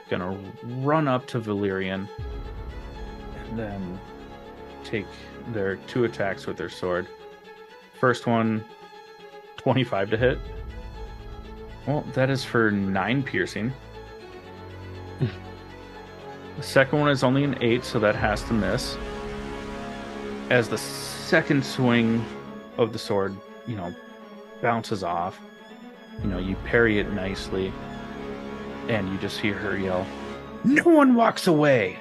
Gonna run up to Valerian and then take their 2 attacks with their sword. First one, 25 to hit. Well, that is for 9 piercing. The second one is only an 8, so that has to miss. As the second swing of the sword, bounces off, you parry it nicely, and you just hear her yell, "No one walks away!"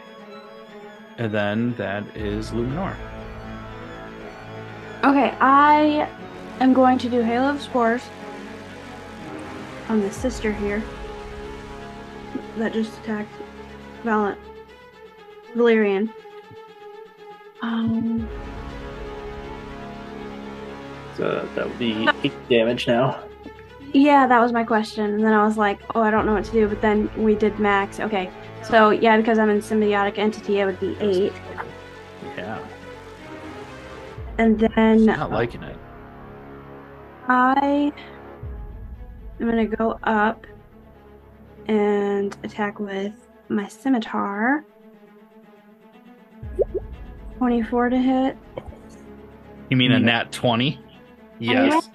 And then that is Luminora. Okay, I am going to do Hail of Spores on the sister here that just attacked Valerian. So that would be 8 damage now. Yeah, that was my question. And then I was like, oh, I don't know what to do. But then we did max. Okay. So, yeah, because I'm in symbiotic entity, it would be 8. Yeah. And then... Not liking it. I am going to go up and attack with my scimitar. 24 to hit. You mean a nat 20? Yes.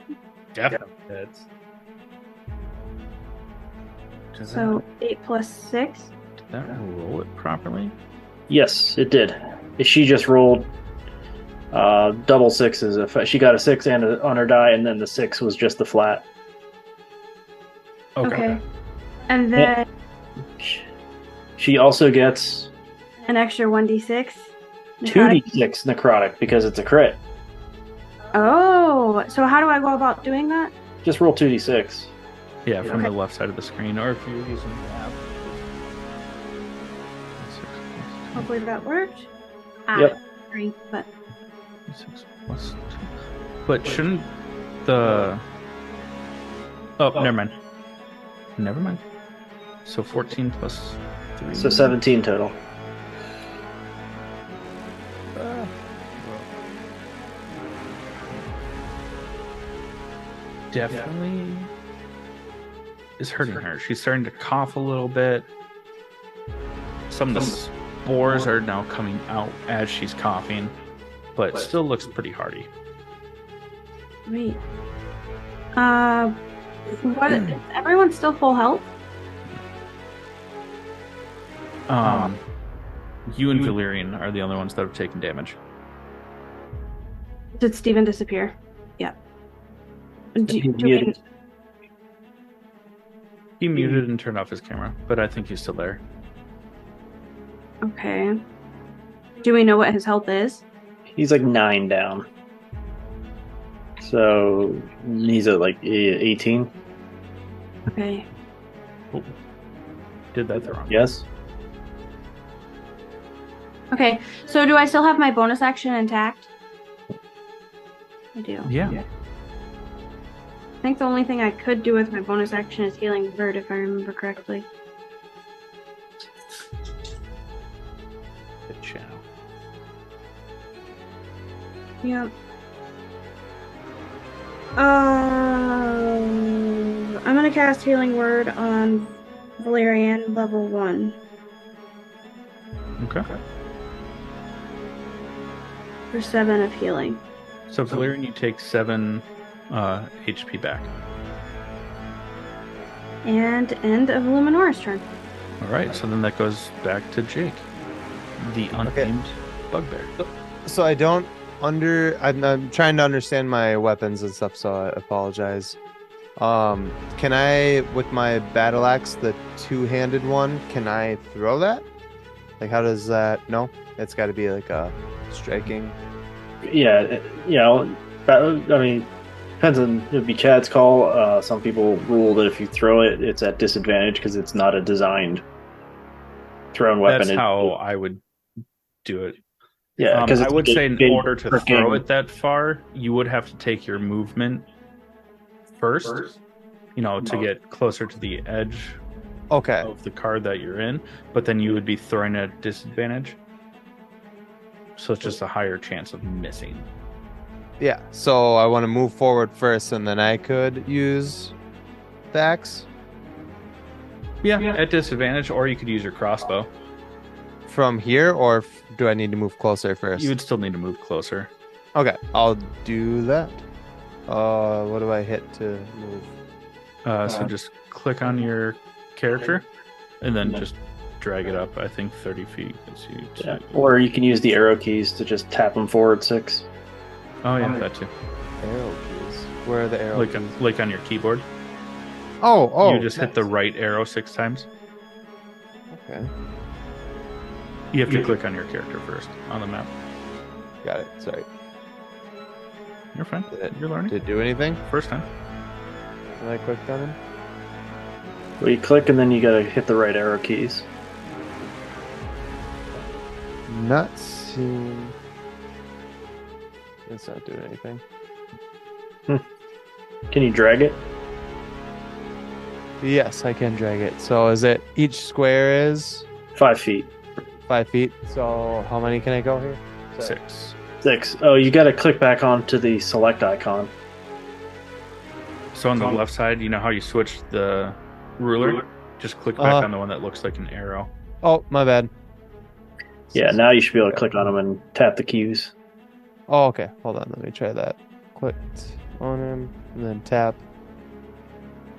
Definitely hits. So 8 plus 6. Did that roll it properly? Yes, it did. She just rolled double 6s. She got a 6 on her die, and then the 6 was just the flat. Okay. And then she also gets an extra 1d6. 2d6 necrotic because it's a crit. Oh, so how do I go about doing that? Just roll 2d6. Yeah, from the left side of the screen, or if you're using the app. Hopefully that worked. Yep. 3, but 6 plus 2. But shouldn't the... Oh, never mind. Never mind. So 14 plus 3. So 17 total. Definitely is hurting her. She's starting to cough a little bit. Some of the spores are now coming out as she's coughing, but still looks pretty hardy. wait. What? Is everyone still full health? You and Valerian are the only ones that have taken damage. Did Steven disappear? Yeah. He muted and turned off his camera, but I think he's still there. Okay. Do we know what his health is? He's like 9 down. So he's at like 18. Okay. Oh, did that the wrong way. Yes. Okay. So do I still have my bonus action intact? I do. Yeah. I think the only thing I could do with my bonus action is healing Bird, if I remember correctly. Good channel. Yep. I'm gonna cast Healing Word on Valerian, level 1. Okay. For 7 of healing. So Valerian, you take 7 HP back. And end of Luminora's turn. All right, so then that goes back to Jake, the unnamed bugbear. So I don't I'm trying to understand my weapons and stuff, so I apologize. Can I, with my battle axe, the two-handed one, can I throw that? Like, how does that? No, it's got to be like a striking. Yeah, I mean, depends on, it'd be Chad's call. Some people rule that if you throw it, it's at disadvantage because it's not a designed thrown weapon. That's how I would do it. Yeah, because I would say in order to throw it that far, you would have to take your movement first, to get closer to the edge of the card that you're in, but then you would be throwing at disadvantage. So it's just a higher chance of missing. Yeah, so I want to move forward first, and then I could use the axe? Yeah, at disadvantage, or you could use your crossbow. From here, or do I need to move closer first? You would still need to move closer. Okay, I'll do that. What do I hit to move? So just click on your character, and then just drag it up, I think 30 feet. Yeah. Or you can use the arrow keys to just tap them forward 6. Oh, yeah, that too. Arrow keys. Where are the arrow keys? Like on your keyboard. Oh. You just hit the right arrow 6 times. Okay. You have to click on your character first on the map. Got it. Sorry. You're fine. You're learning. Did it do anything? First time. When I clicked on him? Well, you click and then you gotta hit the right arrow keys. Not seeing. It's not doing anything. Can you drag it? Yes, I can drag it. So is it each square is 5 feet. 5 feet? So how many can I go here? 6. 6. Oh, you gotta click back onto the select icon. So on the left side, you know how you switch the ruler? Just click back on the one that looks like an arrow. Oh, my bad. Yeah, now you should be able to click on them and tap the cues. Oh, okay. Hold on. Let me try that. Clicked on him and then tap.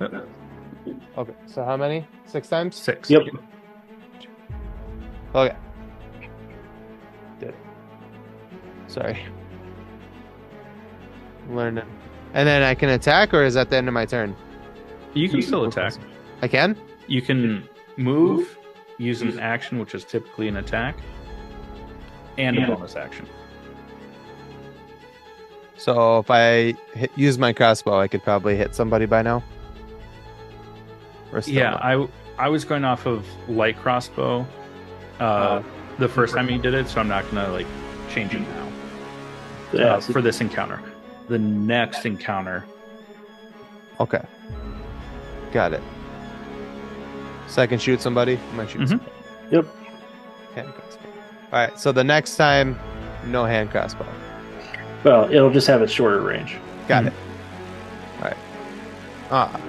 Okay. So how many? 6 times? 6. Yep. Okay. Did it. Sorry. Learning. And then I can attack, or is that the end of my turn? You can still attack. I can? You can move, use an action, which is typically an attack, and a bonus action. So if I use my crossbow, I could probably hit somebody by now? Or still Yeah, not? I was going off of light crossbow the first time you did it, so I'm not going to changing now Yeah, for this encounter. The next encounter. Okay. Got it. So I can shoot somebody? I might shoot somebody. Yep. Hand crossbow. Alright, so the next time, no hand crossbow. Well, it'll just have a shorter range. Got it. Alright.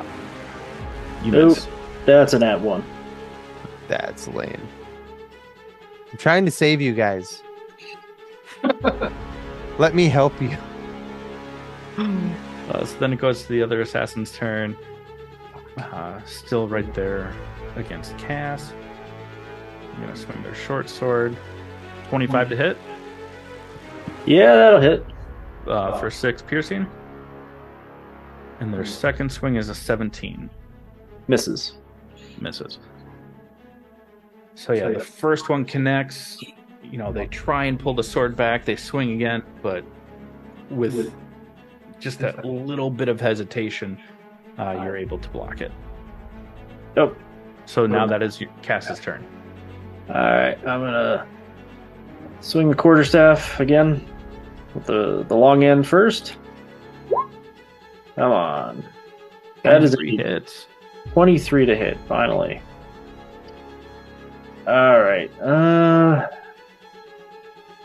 You Nope. miss. That's an at 1. That's lame. I'm trying to save you guys. Let me help you. So then it goes to the other assassin's turn. Still right there against Cass. I'm going to swing their short sword. 25 to hit Yeah, that'll hit. for 6 piercing. And their second swing is a 17. Misses. Misses. So yeah, the first one connects. You know, they try and pull the sword back. They swing again, but with just a little bit of hesitation, you're able to block it. Nope. So now that is Cass's turn. Alright, I'm gonna swing the quarterstaff again with the long end first. Come on. That is 3 hits. 23 to hit, finally. Alright.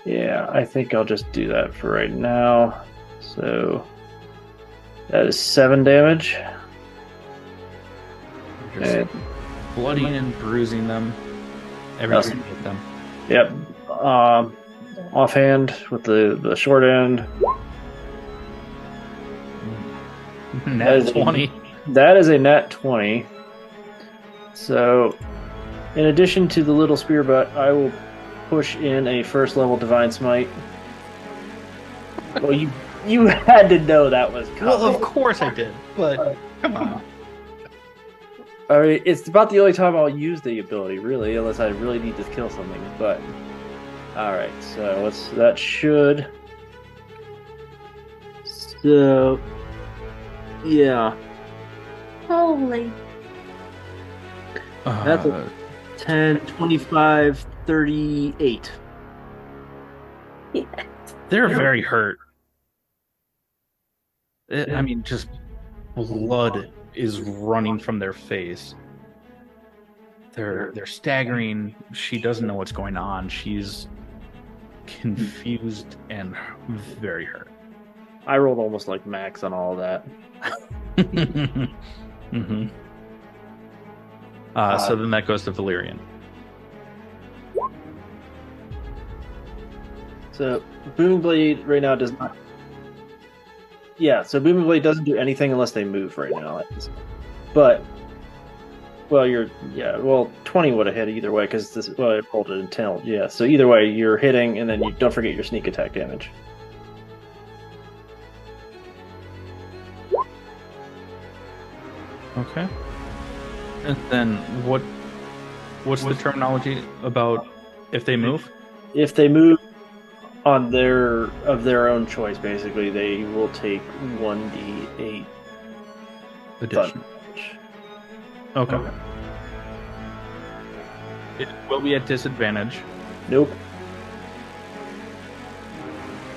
Yeah, I think I'll just do that for right now. So that is 7 damage. You're just And, bloodying and bruising them every time you hit them. yep. Offhand with the short end. Nat 20. That is a nat 20. So, in addition to the little spear butt, I will push in a first level divine smite. Well, you had to know that was coming. Well, of course I did, but come on. I mean, it's about the only time I'll use the ability, really, unless I really need to kill something. But all right, so that should. So, yeah. Holy. That's a 10, 25, 38. They're very hurt. I mean, just blood is running from their face. They're staggering. She doesn't know what's going on. She's confused and very hurt. I rolled almost like max on all of that. Mm-hmm. So then that goes to Valerian. So Booming Blade right now does not. Yeah, so Booming Blade doesn't do anything unless they move right now. But, well, 20 would have hit either way because it rolled an intel. Yeah, so either way, you're hitting, and then you don't forget your sneak attack damage. Okay. And then what's the terminology about if they move? If they move on their own choice, basically, they will take 1d8 Additional. damage. Okay. It will be at disadvantage. Nope.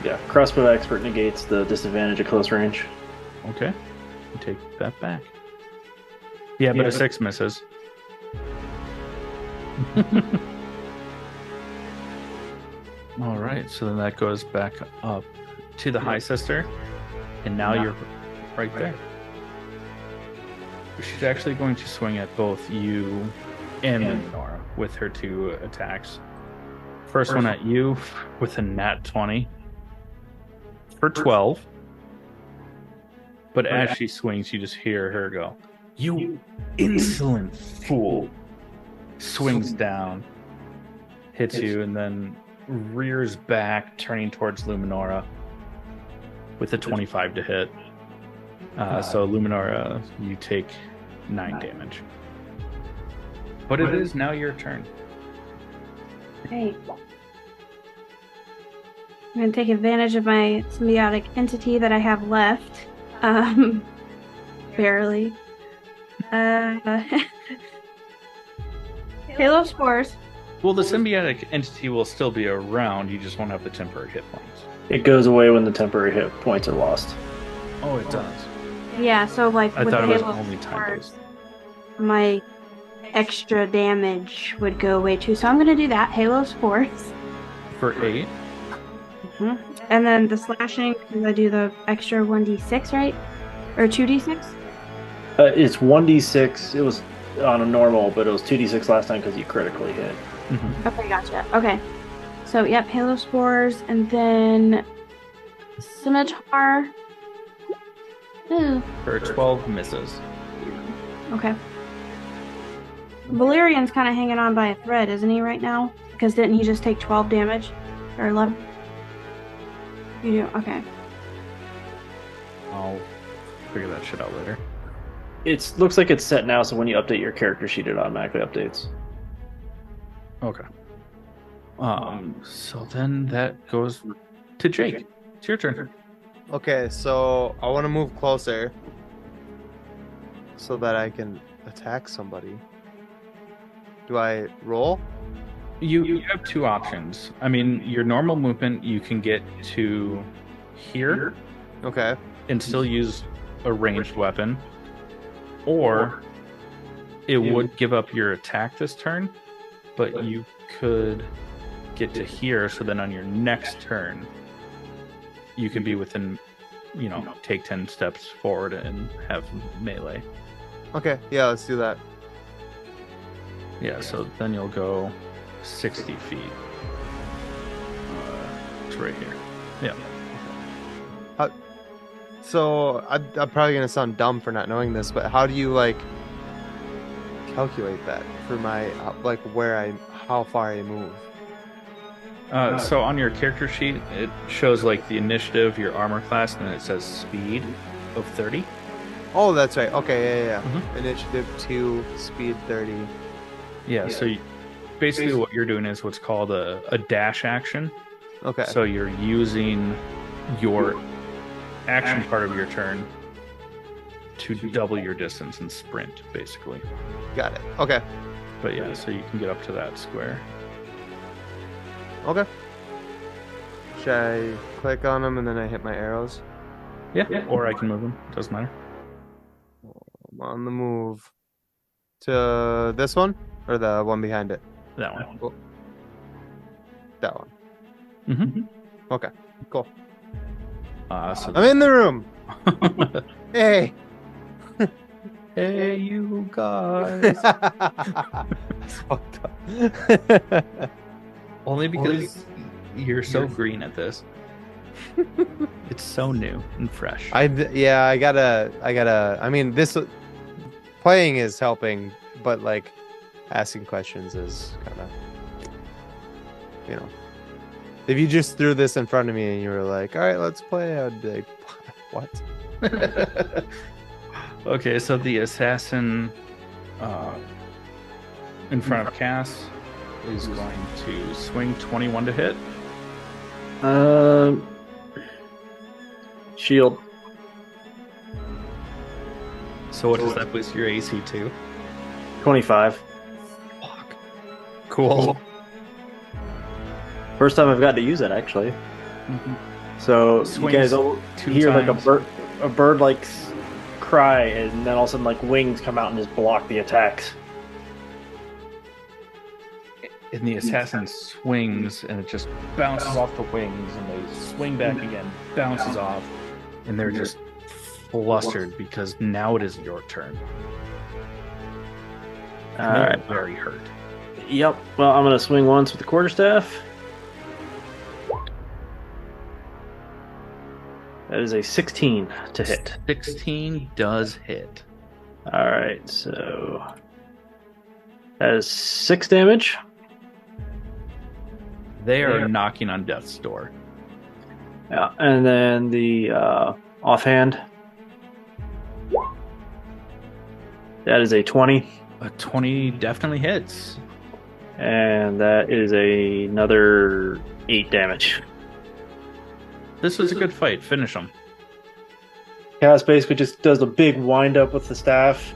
Yeah, crossbow expert negates the disadvantage at close range. Okay. You take that back. Yeah, but a 6 misses. All right, so then that goes back up to the High Sister, and now you're right there. She's actually going to swing at both you and Luminora with her 2 attacks. First one at you with a nat 20 for 12. But as she swings, you just hear her go, "You insolent fool!" Swings down, hits you, and then rears back, turning towards Luminora with a 25 to hit. So Luminora, you take 9 damage. But it is now your turn. Great. I'm going to take advantage of my symbiotic entity that I have left. Barely. Halo Spores. Well, the symbiotic entity will still be around. You just won't have the temporary hit points. It goes away when the temporary hit points are lost. Oh, it does. Yeah, so like I with thought it was Halo only time-based. Spores, my extra damage would go away too. So I'm gonna do that. Halo Spores. For 8? And then the slashing, because I do the extra 1d6, right? Or 2d6? It's 1d6. It was on a normal, but it was 2d6 last time because you critically hit. Okay, gotcha. Okay. So, yep, Halo Spores, and then Scimitar. Ooh. For 12 misses. Okay. Valerian's kind of hanging on by a thread, isn't he, right now? Because didn't he just take 12 damage? Or 11? You do? Okay. I'll figure that shit out later. It looks like it's set now, so when you update your character sheet, it automatically updates. Okay. So then that goes to Jake. It's your turn. Okay, so I want to move closer so that I can attack somebody. Do I roll? You have two options. I mean, your normal movement, you can get to here Okay. and still use a ranged weapon, or it would give up your attack this turn, but you could get to here, so then on your next turn, you can be within, take 10 steps forward and have melee. Okay, yeah, let's do that. Yeah, so then you'll go 60 feet. It's right here. Yeah. So I'm probably gonna sound dumb for not knowing this, but how do you calculate that for my how far I move? So on your character sheet, it shows the initiative, your armor class, and then it says speed of 30. Oh, that's right. Okay, yeah. Initiative 2, speed 30. Yeah, so basically what you're doing is what's called a dash action. Okay. So you're using your action part of your turn to double your distance and sprint, basically. Got it. Okay. But yeah, so you can get up to that square. Okay. Should I click on them and then I hit my arrows? Yeah, or I can move them. Doesn't matter. I'm on the move. To this one? Or the one behind it? That one. Oh. That one. Mm-hmm. Okay, cool. So I'm in the room! Hey! Hey, you guys. That's fucked up. Only because you're so green at this. It's so new and fresh. I gotta. I mean, this playing is helping, but asking questions is kind of, if you just threw this in front of me and you were like, all right, let's play, I'd be like, what? Okay, so the assassin in front of Cass is going to swing 21 to hit. Shield. So what does that boost your AC to? 25. Fuck. Cool. First time I've got to use it, actually. Mm-hmm. So Swings you guys will hear times. a bird cry, and then all of a sudden wings come out and just block the attacks. And the assassin swings, and it just bounces off the wings, and they swing back again, bounces off, and they're just flustered because now it is your turn. And they're very hurt. Yep. Well, I'm gonna swing once with the quarterstaff. That is a 16 to hit. 16 does hit. All right, so that is 6 damage. They are knocking on death's door. Yeah, and then the offhand. That is a 20. A 20 definitely hits. And that is another 8 damage. This was a good fight. Finish them. Cass basically just does a big wind up with the staff,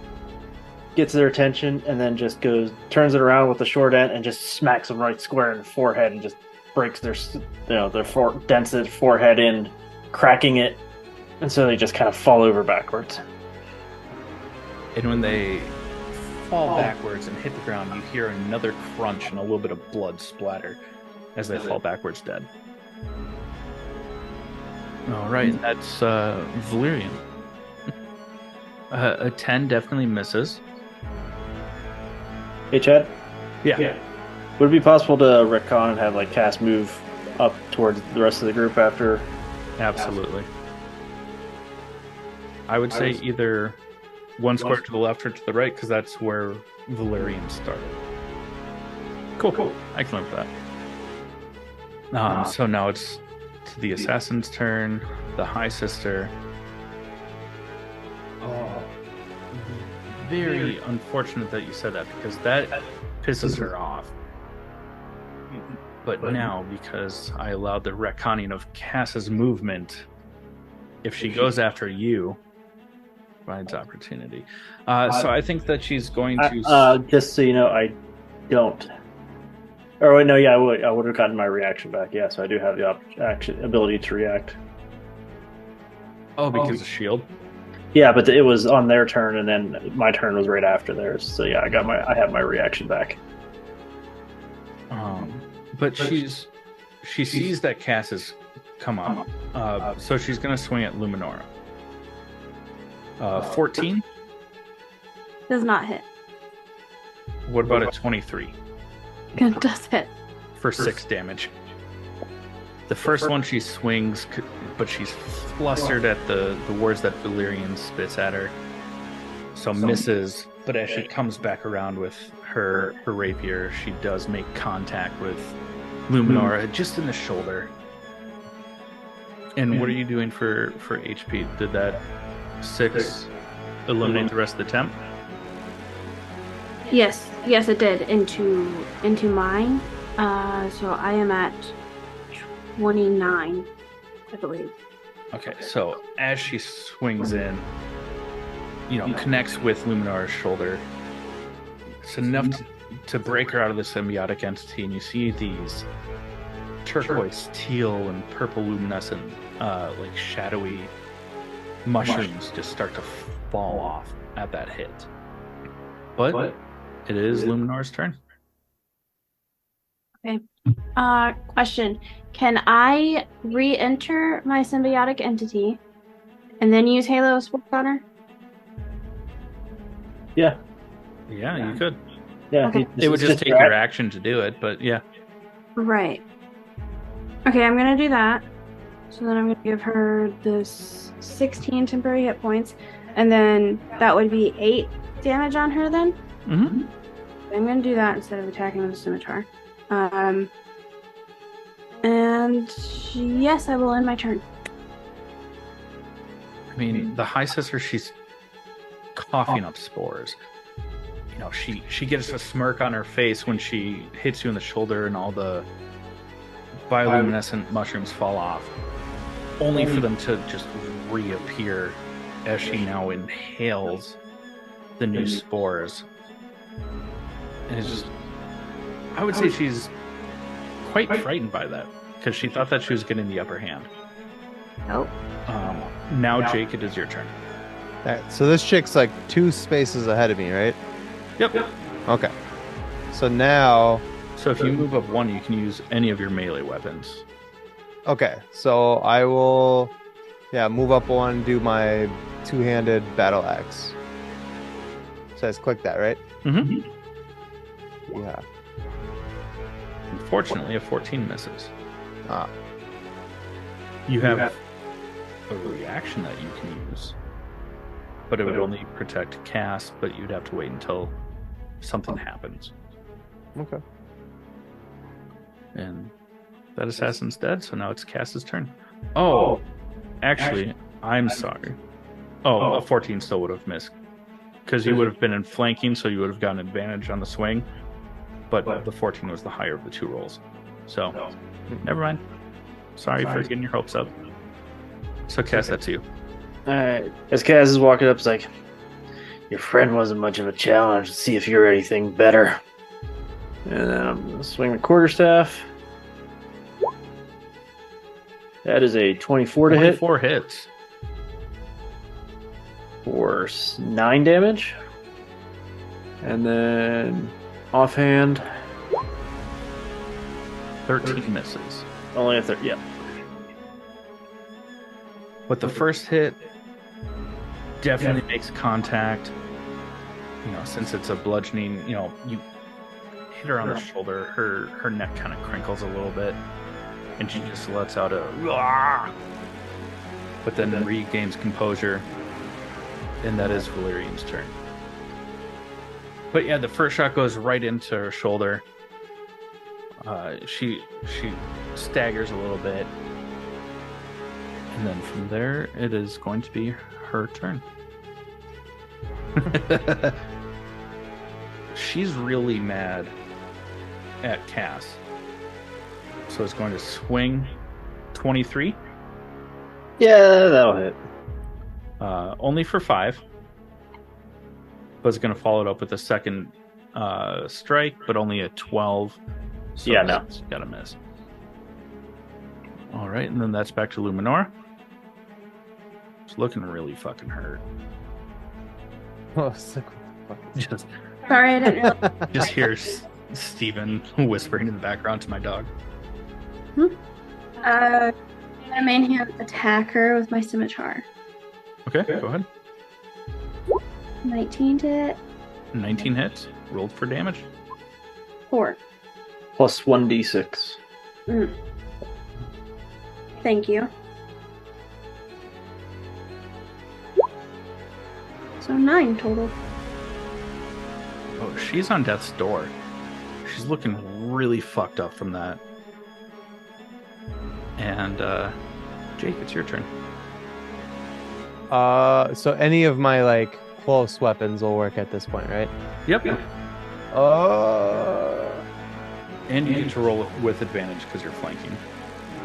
gets their attention, and then just turns it around with the short end and just smacks them right square in the forehead and just breaks their dents their forehead in, cracking it, and so they just kind of fall over backwards. And when they fall backwards and hit the ground, you hear another crunch and a little bit of blood splatter as they fall backwards dead. All right, that's Valerian. A 10 definitely misses. Hey, Chad? Yeah. Would it be possible to retcon and have like Cass move up towards the rest of the group after? Absolutely. I would say either one square to the left or to the right, because that's where Valerian started. Cool. I can live with that. So now it's to the assassin's turn, the High Sister. Oh, very unfortunate that you said that, because that pisses her off. But now, because I allowed the retconning of Cass's movement, if she goes after you, provides opportunity. So I think that she's going to... just so you know, I don't... Or wait, no, yeah, I would have gotten my reaction back. Yeah, so I do have the ability to react. Oh, because of shield? Yeah, but it was on their turn, and then my turn was right after theirs. So yeah, I have my reaction back. But she sees that Cass has come up, so she's going to swing at Luminora. 14? Does not hit. What about a 23? It does hit. For 6 damage. The first one she swings, but she's flustered at the words that Valerian spits at her. So misses, but as she comes back around with her rapier, she does make contact with Luminora just in the shoulder. And what are you doing for HP? Did that 6 eliminate the rest of the temp? Yes, it did into mine. So I am at 29, I believe. Okay, so as she swings in, connects with Luminora's shoulder, it's enough to break her out of the symbiotic entity, and you see these turquoise, teal, and purple luminescent, like shadowy mushrooms just start to fall off at that hit. But it is Luminora's turn. Okay. Question. Can I re-enter my symbiotic entity and then use Halo Sport on her? Yeah, you could. Yeah, okay. It would just take your action to do it, but yeah. Right. Okay, I'm gonna do that. So then I'm gonna give her this 16 temporary hit points, and then that would be 8 damage on her then? Mm-hmm. I'm gonna do that instead of attacking with a scimitar. And yes, I will end my turn. I mean, the High Sister, she's coughing up spores. She gets a smirk on her face when she hits you in the shoulder and all the bioluminescent mushrooms fall off, only for them to just reappear as she now inhales the new spores. And it's just, I would say she's quite frightened by that, because she thought that she was getting the upper hand. Nope. Now, Jake, it is your turn. All right, so this chick's like 2 spaces ahead of me, right? Yep. Okay. So now... So if you move up 1, you can use any of your melee weapons. Okay, so I will... move up 1, do my 2-handed battle axe. So I just click that, right? Mm-hmm. Yeah. Unfortunately, a 14 misses. Ah. You have a reaction that you can use, but it would only protect Cass, but you'd have to wait until something happens. Okay. And that assassin's dead, so now it's Cass's turn. Oh, actually, I'm sorry. Oh, a 14 still would have missed, because you would have been in flanking, so you would have gotten advantage on the swing, but the 14 was the higher of the 2 rolls. So, never mind. Sorry for getting your hopes up. So, Cass, that's you. Alright. As Cass is walking up, it's like, Your friend wasn't much of a challenge. Let's see if you're anything better. And then I'm going to swing the quarterstaff. That is a 24 to hit 24 hits. for 9 damage. And then offhand, 13 misses. only a 30. Yeah. But the first hit definitely makes contact. You know, since it's a bludgeoning, you know, you hit her on the shoulder, her neck kind of crinkles a little bit, and she just lets out a "Rah!" But then regains composure, and that is Valerian's turn. But yeah, the first shot goes right into her shoulder. She staggers a little bit, and then from there, it is going to be her turn. She's really mad at Cass, so it's going to swing 23. Yeah, that'll hit. Only for 5. But it's going to follow it up with a second strike, but only a 12. So Yeah, no. it's got to miss. All right, and then that's back to Luminora. It's looking really fucking hurt. Oh, it's like, what the fuck? Just, Sorry, I didn't know. just hear Steven whispering in the background to my dog. My main hand attack her with my scimitar. Okay, go ahead. 19 to hit. 19 hits. Rolled for damage. 4. Plus 1d6. Thank you. So 9 total. Oh, she's on death's door. She's looking really fucked up from that. And Jake, it's your turn. So any of my like close weapons will work at this point, right? Yep. And you get to roll it with advantage because you're flanking.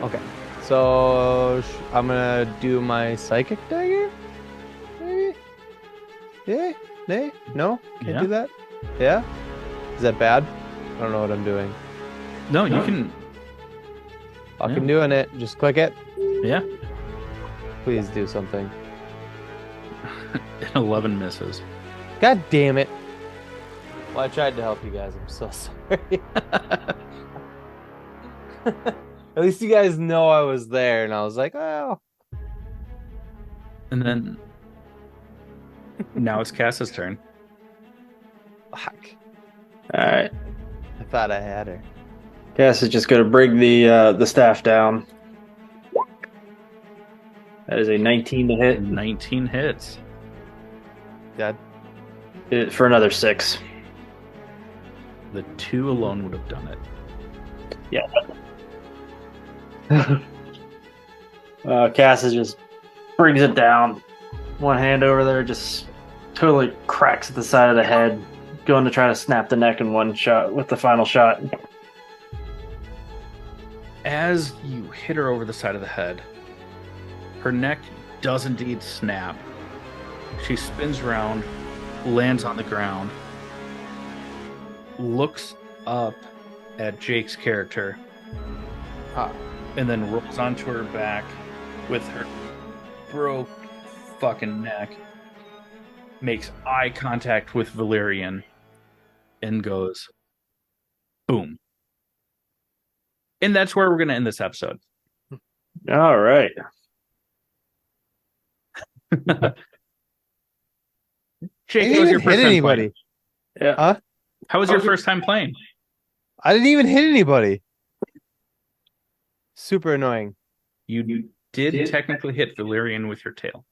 Okay. So I'm gonna do my psychic dagger. Maybe. Yeah. Nay. No. Can't Yeah. do that. Yeah. Is that bad? I don't know what I'm doing. No, you can. Fucking doing it. Just click it. Yeah. Please do something. 11 misses. God damn it. Well, I tried to help you guys. I'm so sorry. At least you guys know I was there, and I was like, oh. And then now it's Cass's turn. Fuck. Alright. I thought I had her. Cass is just going to bring the staff down. That is a 19 to hit 19 hits. Dead. for another 6. The 2 alone would have done it. Cass is just brings it down. One hand over there, just totally cracks at the side of the head, going to try to snap the neck in one shot with the final shot. As you hit her over the side of the head, her neck does indeed snap. She spins around, lands on the ground, looks up at Jake's character, and then rolls onto her back with her broke fucking neck, makes eye contact with Valerian, and goes, boom. And that's where we're going to end this episode. All right. Jake, I how was didn't your even first hit time anybody. playing? Yeah. Huh? How was your first time playing? I didn't even hit anybody. Super annoying. You did technically hit Valerian with your tail.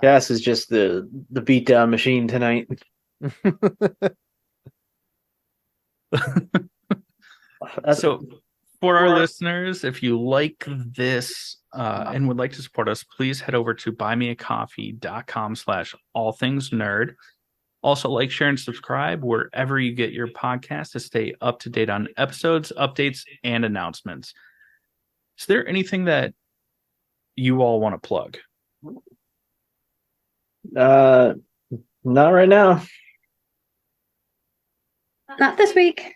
Cass is just the beatdown machine tonight. So, for our listeners, if you like this and would like to support us, please head over to buymeacoffee.com/allthingsnerd. Also, like, share, and subscribe wherever you get your podcast to stay up to date on episodes, updates, and announcements. Is there anything that you all want to plug? Not right now. Not this week.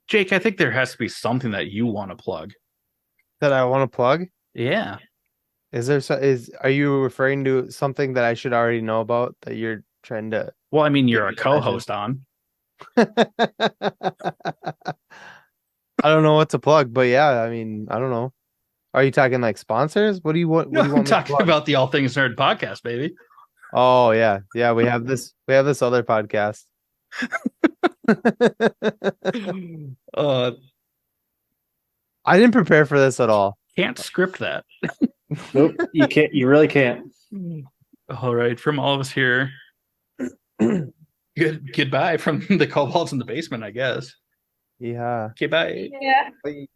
Jake, I think there has to be something that you want to plug. That I want to plug? Yeah. Are you referring to something that I should already know about that you're trying to? Well, I mean, you're a co-host on. I don't know what to plug, but yeah, I mean, I don't know. Are you talking like sponsors? What do you want? What do you want I'm me to talking plug? about the All Things Nerd podcast, baby. Oh yeah, yeah. We have this other podcast. I didn't prepare for this at all. Can't script that. Nope, you can't. You really can't. All right, from all of us here. Goodbye from the Kobolds in the Basement, I guess. Yeah. Okay, bye. Yeah. Bye.